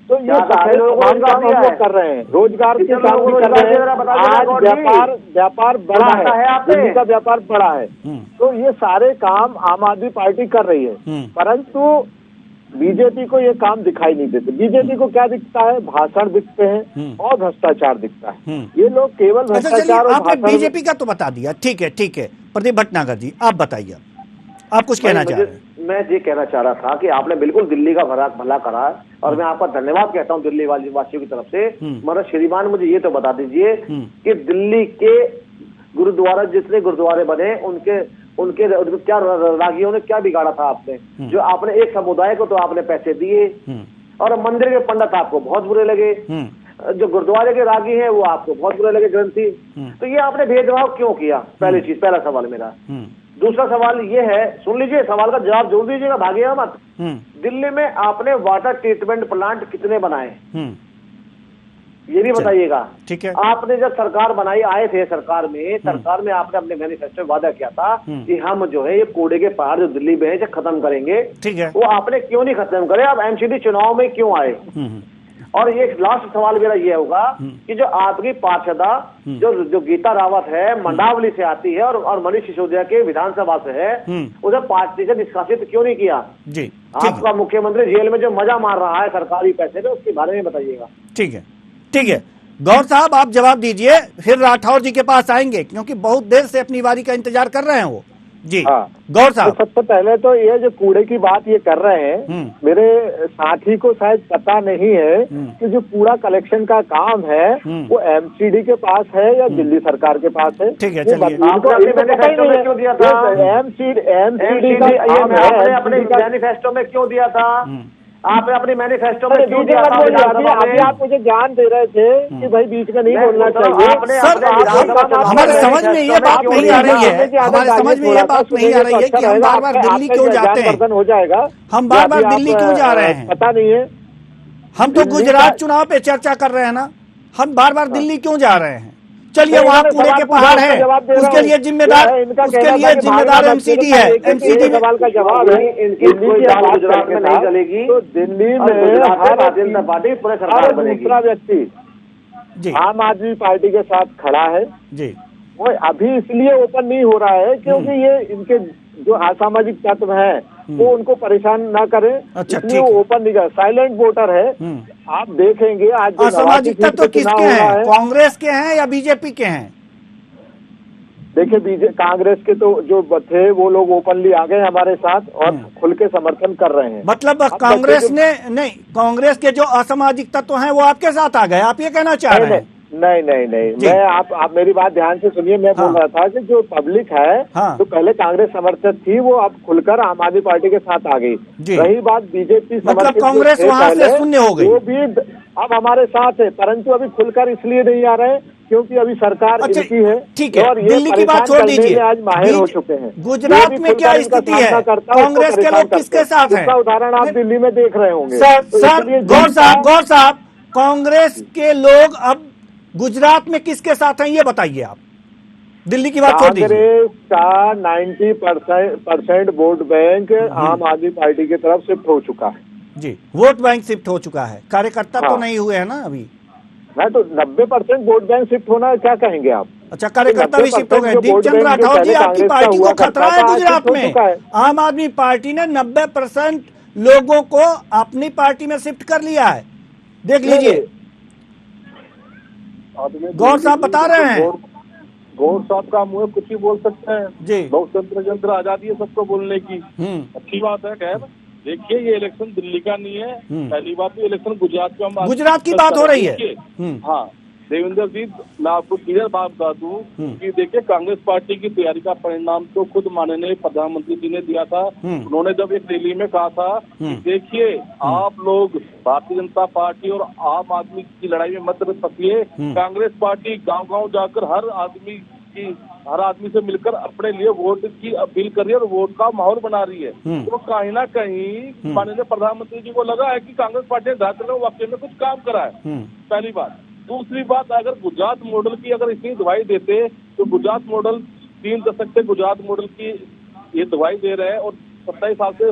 तो ये सारे तमाम काम हम लोग कर रहे हैं, रोजगार के काम भी कर रहे हैं। आज व्यापार बड़ा है, दिल्ली का व्यापार बड़ा है, तो ये सारे काम आम आदमी पार्टी कर रही है। परंतु बीजेपी को ये काम दिखाई नहीं देते। बीजेपी को क्या दिखता है? भाषण दिखते हैं और भ्रष्टाचार दिखता है। ये लोग केवल भ्रष्टाचार और आपने बीजेपी का तो बता दिया, ठीक है ठीक है। प्रदीप भटनागर जी आप बताइए, आप कुछ कहना चाह रहे हैं? मैं ये कहना चाह रहा था कि आपने बिल्कुल दिल्ली का भला करा और मैं आपका धन्यवाद कहता हूं दिल्ली वासियों की तरफ से। मगर श्रीमान मुझे ये तो बता दीजिए कि दिल्ली के गुरुद्वारा, जितने गुरुद्वारे बने, उनके क्या रागियों ने क्या बिगाड़ा था आपने? जो आपने एक समुदाय को तो आपने पैसे दिए और मंदिर के पंडित आपको बहुत बुरे लगे, जो गुरुद्वारे के रागी हैं वो आपको बहुत बुरे लगे, ग्रंथी। तो ये आपने भेदभाव क्यों किया? पहली चीज, पहला सवाल मेरा। दूसरा सवाल ये है, सुन लीजिए, सवाल का जवाब जोड़ दीजिएगा, भागिएगा मत। दिल्ली में आपने वाटर ट्रीटमेंट प्लांट कितने बनाए ये भी बताइएगा। ठीक है। आपने जब सरकार बनाई, आए थे सरकार में आपने अपने मैनिफेस्टो में वादा किया था कि हम जो है ये कूड़े के पहाड़ जो दिल्ली में है खत्म करेंगे। ठीक है। वो आपने क्यों नहीं खत्म करे? आप एमसीडी चुनाव में क्यों आए? और ये लास्ट सवाल मेरा ये होगा कि जो आपकी पार्षदा जो गीता रावत है मंडावली से आती है और मनीष सिसोदिया के विधानसभा से है, उसे पार्टी से निष्कासित क्यों नहीं किया? जी, आपका मुख्यमंत्री जेल में जो मजा मार रहा है सरकारी पैसे में, उसके बारे में बताइएगा। ठीक है ठीक है। गौर साहब आप जवाब दीजिए, फिर राठौर जी के पास आएंगे क्योंकि बहुत देर से अपनी बारी का इंतजार कर रहे हैं वो। जी गौर साहब। तो सबसे पहले तो ये जो कूड़े की बात ये कर रहे हैं, मेरे साथी को शायद पता नहीं है कि जो कूड़ा कलेक्शन का काम है वो एमसीडी के पास है या दिल्ली सरकार के पास है। ठीक है, चलिए। एमसीडी का काम है, अपने मैनिफेस्टो में क्यों दिया था? आपने अपने मैनिफेस्टो में क्यों दिया था? अभी आप मुझे ज्ञान दे रहे थे कि भाई बीच में नहीं बोलना चाहिए। हमारे समझ में ये बात नहीं आ रही है, हमारे समझ में ये बात नहीं आ रही है कि हम बार बार दिल्ली क्यों जाते हैं? हो जाएगा, हम बार बार दिल्ली क्यों जा रहे हैं? पता नहीं है। हम तो गुजरात चुनाव पे चर्चा कर रहे हैं ना, हम बार बार दिल्ली क्यों जा रहे हैं? चलिए, वहाँ कूड़े के पहाड़ है, उसके लिए जिम्मेदार एमसीडी है। एमसीडी सवाल का जवाब है, गुजरात में नहीं चलेगी तो दिल्ली में भारतीय जनता पार्टी पूरे सरकार बनेगी। दूसरा व्यक्ति आम आदमी पार्टी के साथ खड़ा है जी, वो अभी इसलिए ओपन नहीं हो रहा है क्योंकि ये इनके जो असामाजिक तत्व हैं वो उनको परेशान ना करें, इसलिए वो ओपन नहीं कर, साइलेंट वोटर है। आप देखेंगे आज असामाजिक तत्व किसके हैं? कांग्रेस के हैं या बीजेपी के हैं? देखिए, कांग्रेस के तो जो थे वो लोग ओपनली आ गए हमारे साथ और खुल के समर्थन कर रहे हैं। मतलब कांग्रेस ने नहीं, कांग्रेस के जो असामाजिक तत्व हैं वो आपके साथ आ गए, आप ये कहना चाह रहे हैं? नहीं, मैं आप मेरी बात ध्यान से सुनिए। मैं बोल रहा था कि जो पब्लिक है तो पहले कांग्रेस समर्थक थी, वो अब खुलकर आम आदमी पार्टी के साथ आ गई। रही बात बीजेपी मतलब कांग्रेस वहाँ से शून्य हो गई, वो भी अब हमारे साथ है, परंतु अभी खुलकर इसलिए नहीं आ रहे क्योंकि अभी सरकार इनकी है। ठीक है, और दिल्ली की बात छोड़ दीजिए, आज माहिर हो चुके हैं। गुजरात में क्या स्थिति है? कांग्रेस के लोग किसके साथ हैं? इसका उदाहरण आप दिल्ली में देख रहे होंगे। सर गौर साहब, कांग्रेस के लोग अब गुजरात में किसके साथ हैं ये बताइए आप। दिल्ली की बात छोड़ दीजिए। कांग्रेस का 90% वोट बैंक आम आदमी पार्टी की तरफ शिफ्ट हो चुका है। जी, वोट बैंक शिफ्ट हो चुका है, कार्यकर्ता तो नहीं हुए हैं ना अभी? मैं तो 90% वोट बैंक शिफ्ट होना क्या कहेंगे आप? अच्छा, कार्यकर्ता भी शिफ्ट हो गए। दीपचंद राठौर जी, आपकी पार्टी को खतरा है गुजरात में। आम आदमी पार्टी ने 90% लोगों को अपनी पार्टी में शिफ्ट कर लिया है, देख लीजिए। गौर साहब बता रहे हैं। गौर साहब का मुंह कुछ ही बोल सकते हैं जी, लोकतंत्र के अंदर आजादी है सबको बोलने की। अच्छी बात है। खैर देखिए, ये इलेक्शन दिल्ली का नहीं है। पहली बात तो इलेक्शन गुजरात का, गुजरात की बात हो रही है। हाँ देवेंद्र जी, मैं आपको क्लियर बात बता दूं कि देखिए, कांग्रेस पार्टी की तैयारी का परिणाम तो खुद माननीय प्रधानमंत्री जी ने दिया था। उन्होंने जब एक रैली में कहा था कि देखिए, आप लोग भारतीय जनता पार्टी और आम आदमी की लड़ाई में मत फंसिए। कांग्रेस पार्टी गांव-गांव जाकर हर आदमी की, हर आदमी से मिलकर अपने लिए वोट की अपील कर रही है और वोट का माहौल बना रही है। तो कहीं ना कहीं माननीय प्रधानमंत्री जी को लगा है कि कांग्रेस पार्टी ने वाकई में कुछ काम करा है, पहली बात। दूसरी बात, अगर गुजरात मॉडल की अगर इतनी दवाई देते तो गुजरात मॉडल 3 दशक से गुजरात मॉडल की ये दवाई दे रहे हैं और 27 साल से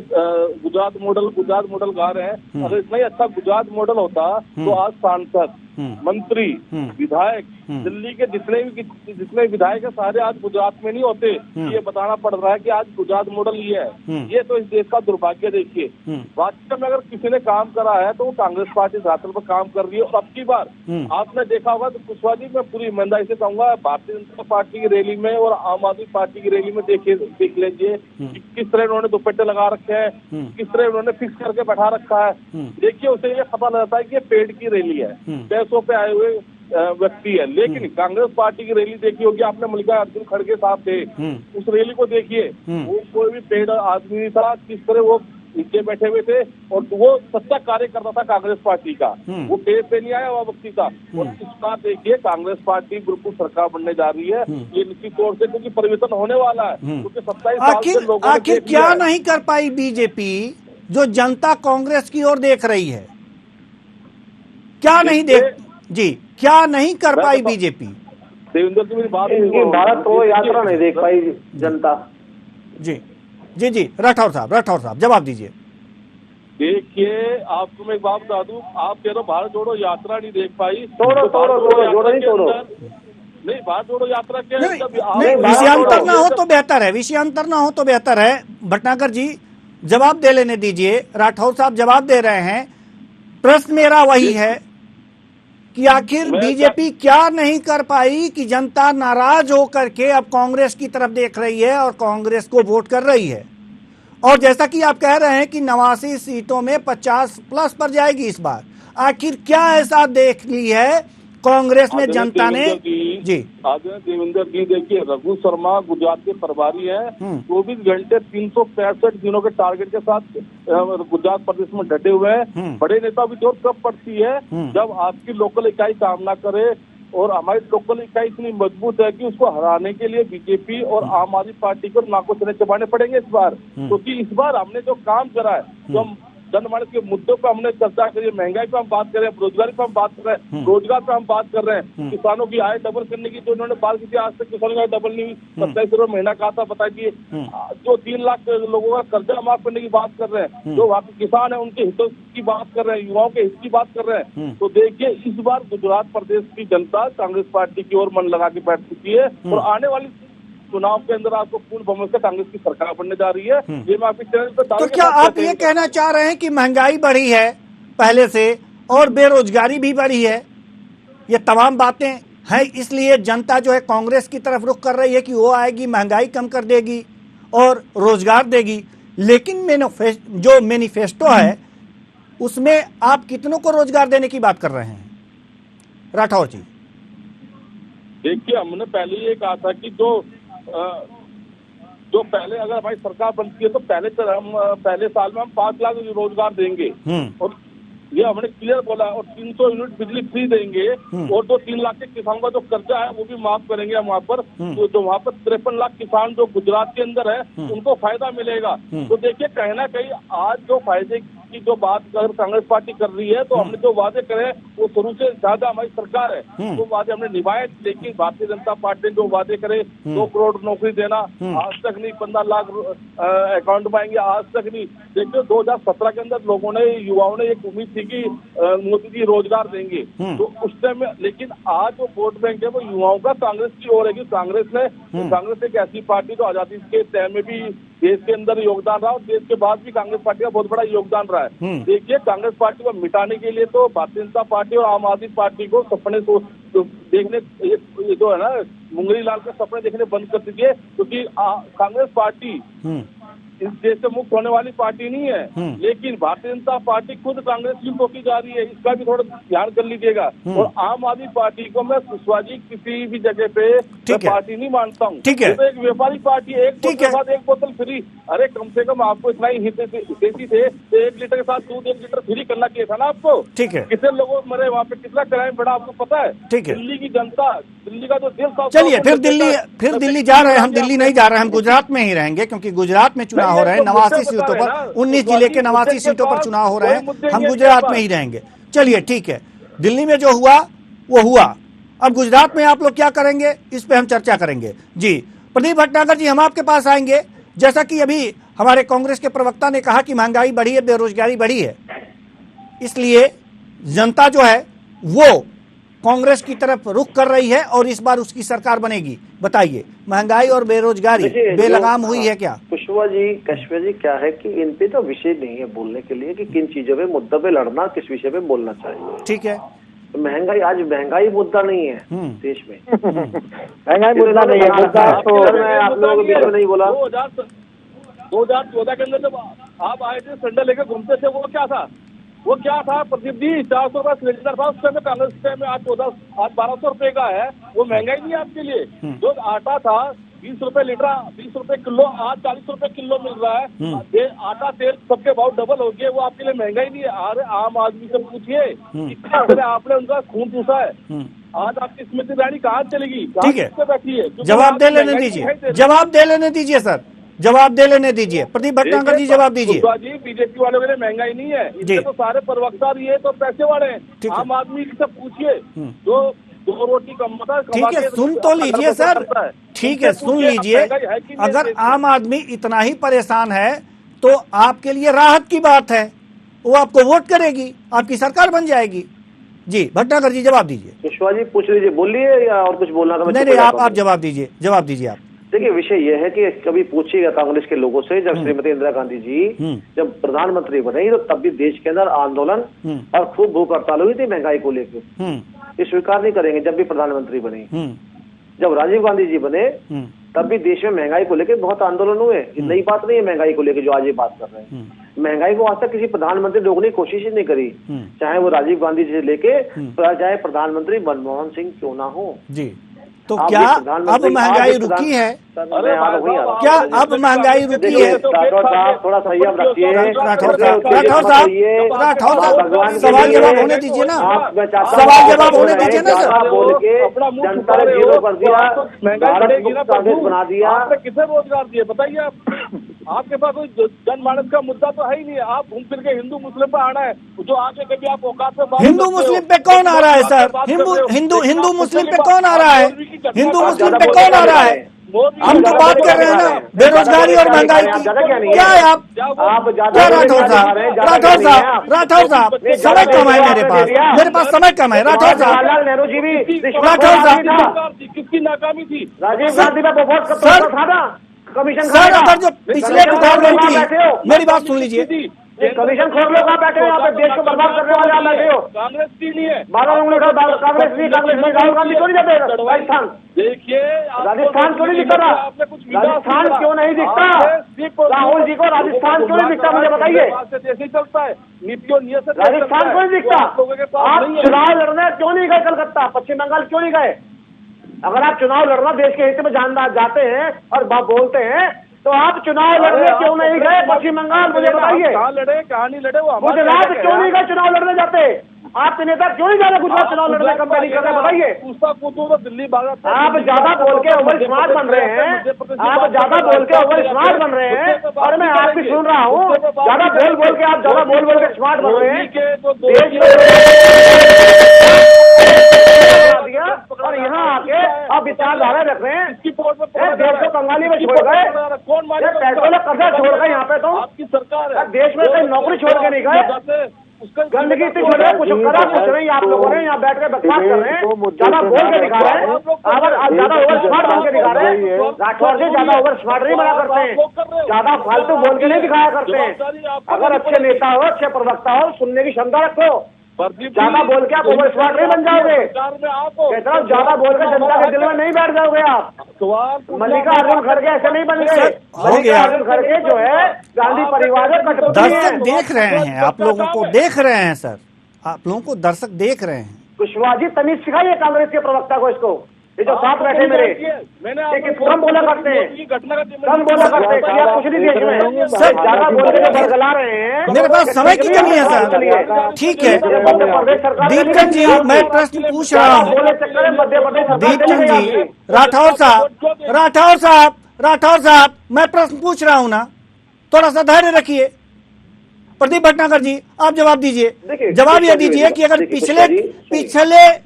गुजरात मॉडल गा रहे हैं। अगर इतना ही अच्छा गुजरात मॉडल होता तो आज सांसद, मंत्री, विधायक, दिल्ली के जितने विधायक है सारे आज गुजरात में नहीं होते। ये बताना पड़ रहा है कि आज गुजरात मॉडल ये है। ये तो इस देश का दुर्भाग्य देखिए। वास्तव में अगर किसी ने काम करा है तो वो कांग्रेस पार्टी धरातल पर काम कर रही है। और अब की बार आपने देखा होगा तो कुशवाहा जी, मैं पूरी ईमानदारी से कहूंगा, भारतीय जनता पार्टी की रैली में और आम आदमी पार्टी की रैली में देख लीजिए किस तरह उन्होंने दुपट्टे लगा रखे हैं, किस तरह उन्होंने फिक्स करके बैठा रखा है। देखिए उसे ये पता लगता है कि ये पेड की रैली है, पैसों पे आए हुए व्यक्ति है। लेकिन कांग्रेस पार्टी की रैली देखी होगी आपने, मल्लिकार्जुन खड़गे साहब थे, उस रैली को देखिए, वो कोई भी पेड आदमी नहीं था। किस तरह वो नीचे बैठे हुए थे और वो सच्चा कार्य करता था कांग्रेस पार्टी का, वो पेड़ पे नहीं आया हुआ व्यक्ति था। और इस बार देखिए कांग्रेस पार्टी बिल्कुल सरकार बनने जा रही है, ये निश्चित तौर से, क्योंकि परिवर्तन होने वाला है। क्योंकि 27 साल से लोगों ने आखिर क्या नहीं कर पाई बीजेपी जो जनता कांग्रेस की ओर देख रही है? क्या नहीं क्या नहीं कर पाई बीजेपी? देवेंद्र जी मेरी बात, इनकी भारत तो यात्रा नहीं देख पाई जनता। जी राठौर साहब जवाब दीजिए। देखिए आपको मैं एक बात बता दूं, आप कह रहे हो भारत जोड़ो यात्रा नहीं देख पाई, तोड़ो नहीं, भारत जोड़ो यात्रा क्या है? विषयांतर ना हो तो बेहतर है, विषयांतर ना हो तो बेहतर है। भटनागर जी जवाब दे लेने दीजिए। राठौर साहब जवाब दे रहे हैं। प्रश्न मेरा वही है कि आखिर बीजेपी क्या नहीं कर पाई कि जनता नाराज होकर के अब कांग्रेस की तरफ देख रही है और कांग्रेस को वोट कर रही है। और जैसा कि आप कह रहे हैं कि 89 सीटों में 50 प्लस पर जाएगी इस बार, आखिर क्या ऐसा देख ली है कांग्रेस में जनता ने? जी आदरणीय देवेंद्र जी, देखिए रघु शर्मा गुजरात के प्रभारी हैं, 24 घंटे 365 दिनों के टारगेट के साथ गुजरात प्रदेश में डटे हुए हैं। बड़े नेता भी जरूरत कब पड़ती है जब आपकी लोकल इकाई काम ना करे। और हमारी लोकल इकाई इतनी मजबूत है कि उसको हराने के लिए बीजेपी और आम आदमी पार्टी को नाकों चने चबाने पड़ेंगे इस बार। क्योंकि इस बार हमने जो काम करा है, जो हम जनमानस के मुद्दों पर हमने चर्चा करी है, महंगाई पर हम बात कर रहे हैं, बेरोजगारी पर हम बात कर रहे हैं, रोजगार पर हम बात कर रहे हैं, किसानों की आय डबल करने की जो उन्होंने बात की थी, आज तक किसानों की आय डबल नहीं हुई। 27 रुपये महीना कहा था, बताइए। जो 3 लाख लोगों का कर्जा माफ करने की बात कर रहे हैं, जो वहाँ के किसान है उनके हितों की बात कर रहे हैं, युवाओं के हित की बात कर रहे हैं। तो देखिए इस बार गुजरात प्रदेश की जनता कांग्रेस पार्टी की ओर मन लगा के बैठ चुकी है और आने वाली चुनाव के अंदर आपको पूर्ण बहुमत से कांग्रेस की सरकार बनने जा रही है। ये मैं आपके चैनल पर तो क्या आप ये कहना चाह रहे हैं कि महंगाई बढ़ी है पहले से और बेरोजगारी भी बढ़ी है? ये तमाम बातें हैं, इसलिए जनता जो है कांग्रेस की तरफ रुख कर रही है कि वो आएगी, महंगाई कम कर देगी और रोजगार देगी। लेकिन जो मैनिफेस्टो है उसमें आप कितनों को रोजगार देने की बात कर रहे हैं राठौर जी? देखिए हमने पहले ये कहा था कि जो पहले अगर हमारी सरकार बनती है तो पहले साल में हम 5 लाख रोजगार देंगे और ये हमने क्लियर बोला। और 300 यूनिट बिजली फ्री देंगे और जो 3 लाख के किसानों का जो कर्जा है वो भी माफ करेंगे हम वहाँ पर। तो जो वहाँ पर 53 लाख किसान जो गुजरात के अंदर है उनको फायदा मिलेगा। तो देखिए कहीं ना कहीं आज जो फायदे की जो बात अगर कांग्रेस पार्टी कर रही है तो हमने जो वादे करे वो शुरू से ज्यादा हमारी सरकार है वो वादे हमने निभाए। लेकिन भारतीय जनता पार्टी ने जो वादे करे 2 करोड़ नौकरी देना, आज तक नहीं। 15 लाख अकाउंट में आएंगे, आज तक नहीं। देखिए 2017 के अंदर लोगों ने, युवाओं ने एक उम्मीद थी कि मोदी जी रोजगार देंगे तो उस टाइम में। लेकिन आज जो वोट बैंक है वो युवाओं का कांग्रेस की ओर है कि कांग्रेस एक ऐसी पार्टी जो आजादी के टाइम में भी देश के अंदर योगदान रहा और देश के बाद भी कांग्रेस पार्टी का बहुत बड़ा योगदान रहा है। देखिए कांग्रेस पार्टी को मिटाने के लिए तो भारतीय जनता पार्टी और आम आदमी पार्टी को सपने देखने, ये जो है ना मुंगरी लाल के सपने देखने बंद कर दीजिए। क्योंकि कांग्रेस पार्टी इस देश से मुक्त होने वाली पार्टी नहीं है, लेकिन भारतीय जनता पार्टी खुद कांग्रेस की होती जा रही है, इसका भी थोड़ा ध्यान कर लीजिएगा। और आम आदमी पार्टी को मैं सुशवाजी किसी भी जगह पे पार्टी नहीं मानता हूँ। ठीक है, तो एक व्यापारी पार्टी, एक बोतल के बाद एक बोतल फ्री। अरे कम से कम आपको इतना ही हितैषी थे तो 1 लीटर के साथ दूध 1 लीटर फ्री करना चाहिए था ना आपको। ठीक है, कितने लोगों मरे वहाँ पे, कितना क्राइम बढ़ा आपको पता है। ठीक है, दिल्ली की जनता, दिल्ली का जो दिल था। चलिए फिर दिल्ली जा रहे हैं हम, दिल्ली नहीं जा रहे हैं हम, गुजरात में ही रहेंगे क्योंकि गुजरात में चुनाव हो रहे हैं 89 सीटों पर, 19 जिले के 89 सीटों पर चुनाव हो रहे हैं, हम गुजरात में ही रहेंगे। चलिए ठीक है, दिल्ली में जो हुआ वो हुआ, अब गुजरात में आप लोग क्या करेंगे इस पे हम चर्चा करेंगे। जी प्रदीप भटनागर जी, हम आपके पास आएंगे। जैसा कि अभी हमारे कांग्रेस के प्रवक्ता ने कहा कि महंगाई बढ़ी है, बेरोजगारी बढ़ी है, इसलिए जनता जो है वो कांग्रेस की तरफ रुख कर रही है और इस बार उसकी सरकार बनेगी। बताइए, महंगाई और बेरोजगारी बेलगाम हुई है क्या? कुशवाहा जी, कश्यप जी, क्या है कि इन पे तो विषय नहीं है बोलने के लिए कि किन चीजों पे, मुद्दों पे लड़ना, किस विषय पे बोलना चाहिए। ठीक है, महंगाई, आज महंगाई मुद्दा नहीं है देश में। महंगाई मुद्दा नहीं है, मुद्दा तो मैं आप लोगों के बीच में नहीं बोला। 2014 के अंदर जब आप आए थे संडे लेकर घूमते थे, वो क्या था प्रदीप जी? 400 रुपए सिलेंडर था उस टाइम में, कांग्रेस टाइम में। आज 1200 रुपए का है। वो महंगाई नहीं है आपके लिए। जो आटा था 20 रुपए लीटर, 20 रुपए किलो, आज 40 रुपए किलो मिल रहा है। आटा तेल सबके भाव डबल हो गए, वो आपके लिए महंगाई नहीं है। अरे आम आदमी से पूछिए कितने पहले आपने उनका खून चूसा है। आज आपकी स्मृति ईरानी कहाँ चलेगी? ठीक है, बैठी है, जवाब दे लेने दीजिए, जवाब दे लेने दीजिए सर, जवाब दे लेने दीजिए। प्रदीप भटनागर जी जवाब दीजिए। जी, बीजेपी वालों के लिए महंगाई नहीं है, इसमें तो सारे प्रवक्ता भी है तो पैसे वाले हैं। आम आदमी से पूछिए जो 2 रोटी कमाता है। ठीक है, सुन तो लीजिए सर, ठीक है सुन लीजिए। अगर आम आदमी इतना ही परेशान है तो आपके लिए राहत की बात है, वो आपको वोट करेगी, आपकी सरकार बन जाएगी। जी भटनागर जी जवाब दीजिए। कुशवाहा जी पूछ लीजिए, बोलिए या और कुछ बोलना था? नहीं, आप जवाब दीजिए, जवाब दीजिए आप। देखिए, विषय यह है कि कभी पूछिएगा कांग्रेस के लोगों से, जब श्रीमती इंदिरा गांधी जी जब प्रधानमंत्री बनी तो तब भी देश के अंदर आंदोलन और खूब भूख हड़ताल हुई थी महंगाई को लेकर। ये स्वीकार नहीं करेंगे। जब भी प्रधानमंत्री बने, जब राजीव गांधी जी बने तब भी देश में महंगाई को लेकर बहुत आंदोलन हुए। नई बात नहीं है महंगाई को लेकर जो आज ये बात कर रहे हैं। महंगाई को आज तक किसी प्रधानमंत्री रोकने की कोशिश ही नहीं करी, चाहे वो राजीव गांधी जी से लेके चाहे प्रधानमंत्री मनमोहन सिंह क्यों ना हो। जी, तो क्या अब महंगाई रुकी है? क्या अब महंगाई रुकी है? राठौर साहब थोड़ा संयम रखिए। राठौर साहब सवाल जवाब होने दीजिए ना, सवाल जवाब होने दीजिए ना सर। बोल के जनता ने जीरो कर दिया, भारत मुक्त कांग्रेस बना दिया। आपने किसे रोजगार दिए बताइए आप? आपके पास कोई जनमानस का मुद्दा तो है ही नहीं। आप घूम फिर के हिंदू मुस्लिम पे आना है, जो आगे कभी आप औकात पे हिंदू मुस्लिम पे कौन आ रहा है सर? हिंदू मुस्लिम पे कौन आ रहा है? हिंदू मुस्लिम पे कौन आ रहा है? हम तो बात कर रहे हैं ना बेरोजगारी और महंगाई की। क्या है आप क्या राठौर साहब समय कम है मेरे पास समय कम है। राठौर साहब, नेहरू जी भी, राठौर साहब किसकी नाकामी थी? राजीव गांधी का बहुत था ना कमीशन। सर अगर जो पिछले प्रधानमंत्री, मेरी बात सुन लीजिए, कमीशन खोल लो, कहाँ बैठे हो? आप देश को बर्बाद करने वाले आप बैठे हो। कांग्रेस की नहीं है, 12 लोगों ने कांग्रेस में राहुल गांधी क्यों नहीं जाते राजस्थान? देखिए राजस्थान क्यों नहीं दिखता? राजस्थान क्यों नहीं दिखता? राहुल जी को राजस्थान क्यों नहीं दिखता मुझे बताइए। ऐसे चलता है नीतियों नियत। राजस्थान क्यों नहीं दिखता? आप चुनाव लड़ने क्यों नहीं गए कलकत्ता, पश्चिम बंगाल क्यों नहीं गए? अगर आप चुनाव लड़ना देश के हित में जाते हैं और बोलते हैं तो आप चुनाव लड़ने क्यों नहीं गए पश्चिम बंगाल? मुझे बताइए, कहाँ लड़े कहाँ नहीं लड़े? वो गुजरात क्यों नहीं गए चुनाव लड़ने जाते? आपके नेता क्यों नहीं जा रहे गुजरात चुनाव लड़ने? कंपेनी कर रहे हैं बताइए। पूछता पूछू तो दिल्ली भागा। आप ज्यादा बोल के ओवर स्मार्ट बन रहे हैं, आप ज्यादा बोल के ओवर स्मार्ट बन रहे हैं और मैं आपकी सुन रहा हूँ। ज्यादा बोल के आप ज्यादा बोल के स्मार्ट बन रहे हैं और यहाँ आके आप विचारधारा रख रहे हैं। देश को बंगाली में छोड़ गए, पैसों में कर्जा छोड़ गए। यहाँ पे तो आपकी सरकार है, देश में कोई नौकरी छोड़ के नहीं गए, गंदगी इतनी छोड़ रहे, कुछ करा कुछ नहीं। आप लोगों ने यहाँ बैठ के बकवास कर रहे हैं, ज्यादा बोल के दिखा रहे हैं, ज्यादा ओवर स्मार्ट बन के दिखा रहे हैं। राठौर जी ज्यादा ओवर स्मार्ट नहीं बना करते हैं, ज्यादा फालतू बोल के नहीं दिखाया करते हैं। अगर अच्छे नेता हो, अच्छे प्रवक्ता हो, सुनने की क्षमता रखो, ज्यादा बोल के आप ओवर स्मार्ट नहीं बन जाओगे। कहता हूँ ज्यादा बोल के जनता के दिल में नहीं बैठ जाओगे आप। मल्लिकार्जुन खड़गे ऐसे नहीं बन गए। मल्लिकार्जुन खड़गे जो है गांधी परिवार में कठपुतली है। दर्शक देख रहे हैं, आप लोगों को देख रहे हैं सर, आप लोगों को दर्शक देख रहे हैं। कुशवाहा जी तमीज सिखाइए कांग्रेस के प्रवक्ता को, इसको ये जो साथ बैठे मेरे कम बोला करते हैं, कम बोला करते हैं, क्या कुछ नहीं देश में सर ज्यादा बोल के बरगला रहे हैं। मेरे पास समय की कमी है सर, ठीक है। दीपचंद जी मैं प्रश्न पूछ रहा हूँ, दीपचंद जी, राठौर साहब मैं प्रश्न पूछ रहा हूँ ना, थोड़ा सा धैर्य रखिए। प्रदीप भटनागर जी आप जवाब दीजिए, जवाब ये दीजिए कि अगर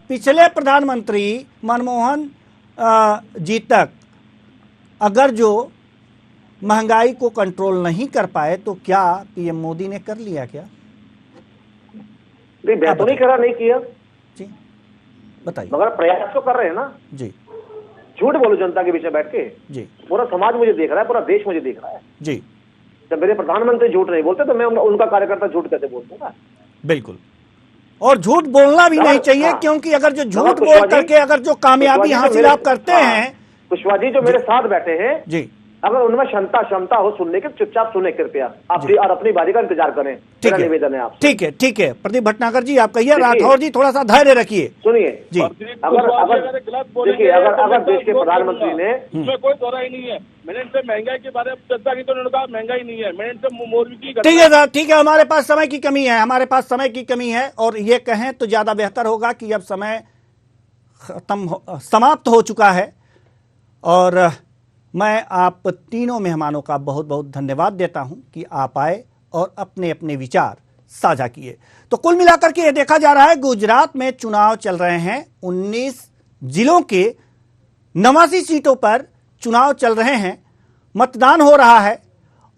पिछले प्रधानमंत्री मनमोहन जी तक अगर जो महंगाई को कंट्रोल नहीं कर पाए तो क्या पीएम मोदी ने कर लिया क्या? नहीं तो नहीं करा, नहीं किया जी, बताइए। मगर प्रयास तो कर रहे हैं ना जी। झूठ बोलो जनता के बीच में बैठ के जी, पूरा समाज मुझे देख रहा है, पूरा देश मुझे देख रहा है जी। जब मेरे प्रधानमंत्री झूठ नहीं बोलते तो मैं उनका कार्यकर्ता झूठ कैसे बोलते ना? बिल्कुल, और झूठ बोलना भी नहीं चाहिए, क्योंकि अगर जो झूठ बोल करके अगर जो कामयाबी हासिल आप करते हैं। कुशवाहा जी जो मेरे साथ बैठे हैं जी, अगर उनमें क्षमता हो सुनने की, चुपचाप सुने कृपया आप और अपनी बारी का इंतजार करें। मेरा निवेदन है आपसे। ठीक है प्रदीप भटनागर जी आप कहिए, राठौर जी थोड़ा सा धैर्य रखिए। सुनिए जी, देखिए अगर देश के प्रधानमंत्री ने इसमें कोई दोहरा ही नहीं है। मैंने इनसे महंगाई के बारे में चर्चा की तो उन्होंने कहा महंगाई नहीं है। मैंने इनसे मोरबी की, ठीक है सर, ठीक है। हमारे पास समय की कमी है, और ये कहें तो ज्यादा बेहतर होगा कि अब समय समाप्त हो चुका है। और मैं आप तीनों मेहमानों का बहुत बहुत धन्यवाद देता हूं कि आप आए और अपने अपने विचार साझा किए। तो कुल मिलाकर के ये देखा जा रहा है गुजरात में चुनाव चल रहे हैं, 19 जिलों के 89 सीटों पर चुनाव चल रहे हैं, मतदान हो रहा है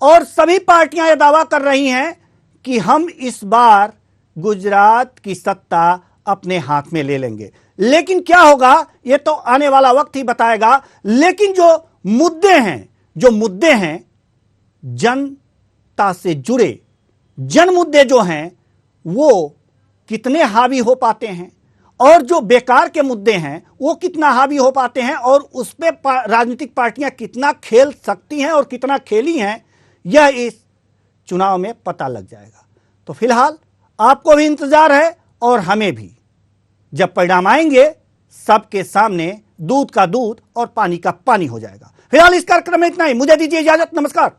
और सभी पार्टियां यह दावा कर रही हैं कि हम इस बार गुजरात की सत्ता अपने हाथ में ले लेंगे। लेकिन क्या होगा ये तो आने वाला वक्त ही बताएगा। लेकिन जो मुद्दे हैं जनता से जुड़े जन मुद्दे जो हैं वो कितने हावी हो पाते हैं, और जो बेकार के मुद्दे हैं वो कितना हावी हो पाते हैं, और उस पे राजनीतिक पार्टियां कितना खेल सकती हैं और कितना खेली हैं, यह इस चुनाव में पता लग जाएगा। तो फिलहाल आपको भी इंतजार है और हमें भी। जब परिणाम आएंगे सबके सामने दूध का दूध और पानी का पानी हो जाएगा। फिलहाल इस कार्यक्रम में इतना ही, मुझे दीजिए इजाजत, नमस्कार।